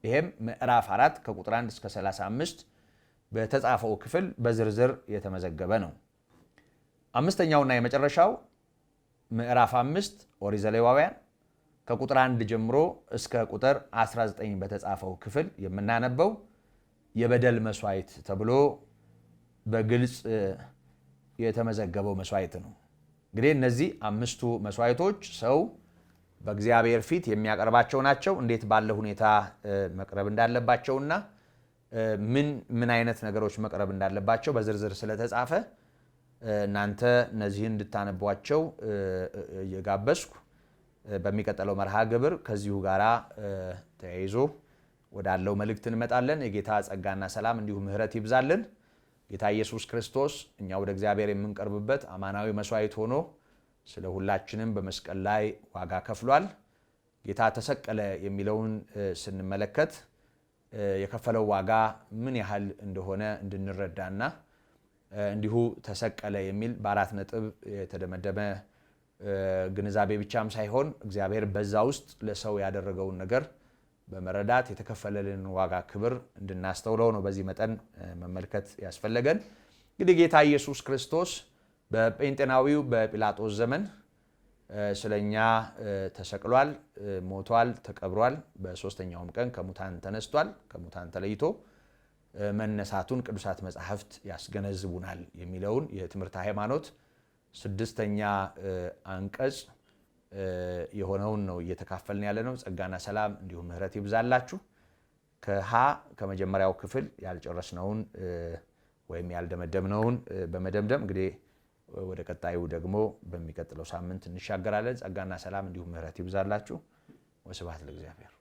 ይሄም ምዕራፍ 4 ከቁጥር 1 እስከ 35 በተጻፈው ክፍል በዝርዝር የተመዘገበ ነው። አምስተኛውና የመጨረሻው ምዕራፍ 5 ኦሪት ዘሌዋውያን ከቁጥር 1 ጀምሮ እስከ ቁጥር 19 በተጻፈው ክፍል የምናነበው የበደል መስዋዕት ተብሎ በግልጽ የተመዘገበው መስዋዕት ነው። እንግዲህ እነዚህ 5ቱ መስዋዕቶች ሰው በእግዚአብሔር ፊት የሚያቀርባቸው ናቸው። እንዴት ባለ ሁኔታ መቅረብ እንዳለባቸውና ምን አይነት ነገሮች መቅረብ እንዳለባቸው በዝርዝር ስለተጻፈ እናንተ እነዚህን እንድታነቧቸው እየጋበዝኩ በሚቀጥለው መርሃ ግብር ከዚሁ ጋራ ተያይዞ ወዳለው መልእክት እንመጣለን። የጌታ ጸጋና ሰላም እንዲሁም ምሕረት ይብዛልን። ጌታ ኢየሱስ ክርስቶስ እኛ ወደ እግዚአብሔር የምንቀርብበት አማናዊ መስዋዕት ሆኖ ስለ ሁላችንም በመስቀል ላይ ዋጋ ከፍሏል። ጌታ ተሰቀለ የሚለውን ስንመለከት የከፈለው ዋጋ ምን ያህል እንደሆነ እንድንረዳና እንዲሁ ተሰቀለ የሚል በአራት ነጥብ የተደመደመ ግንዛቤ ብቻም ሳይሆን እግዚአብሔር በዛ ውስጥ ለሰው ያደረገውን ነገር በመረዳት የተከፈለልን ዋጋ ክብር እንድናስተውለው ነው በዚህ መጠን መመልከት ያስፈለገን። እንግዲህ ጌታ ኢየሱስ ክርስቶስ በጴንጤናዊው በጲላጦስ ዘመን ስለኛ ተሰቅሏል፣ ሞቷል፣ ተቀብሯል። በሶስተኛውም ቀን ከሙታን ተነስቷል። ከሙታን ተለይቶ መነሳቱን ቅዱሳት መጻሕፍት ያስገነዝቡናል የሚለውን የትምህርተ ሃይማኖት 6ኛ አንቀጽ የሆነውን ነው እየተካፈልን ያለ ነው። ጸጋና ሰላም እንዲሁም ምሕረት ይብዛላችሁ። ከመጀመሪያው ክፍል ያልጨረስነውን ወይም ያልደመደምነውን በመደምደም እንግዲህ ወደ ቀጣዩ ደግሞ በሚቀጥለው ሳምንት እንሻገራለን። ጸጋና ሰላም እንዲሁም ምሕረት ይብዛላችሁ። ወስብሐት ለእግዚአብሔር።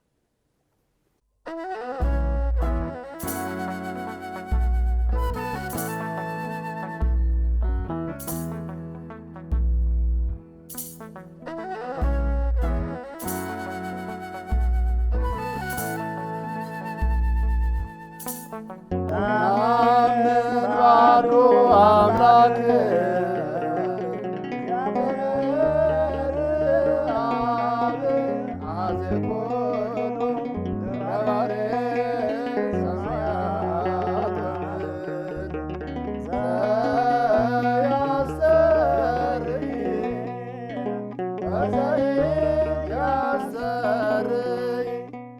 Amen.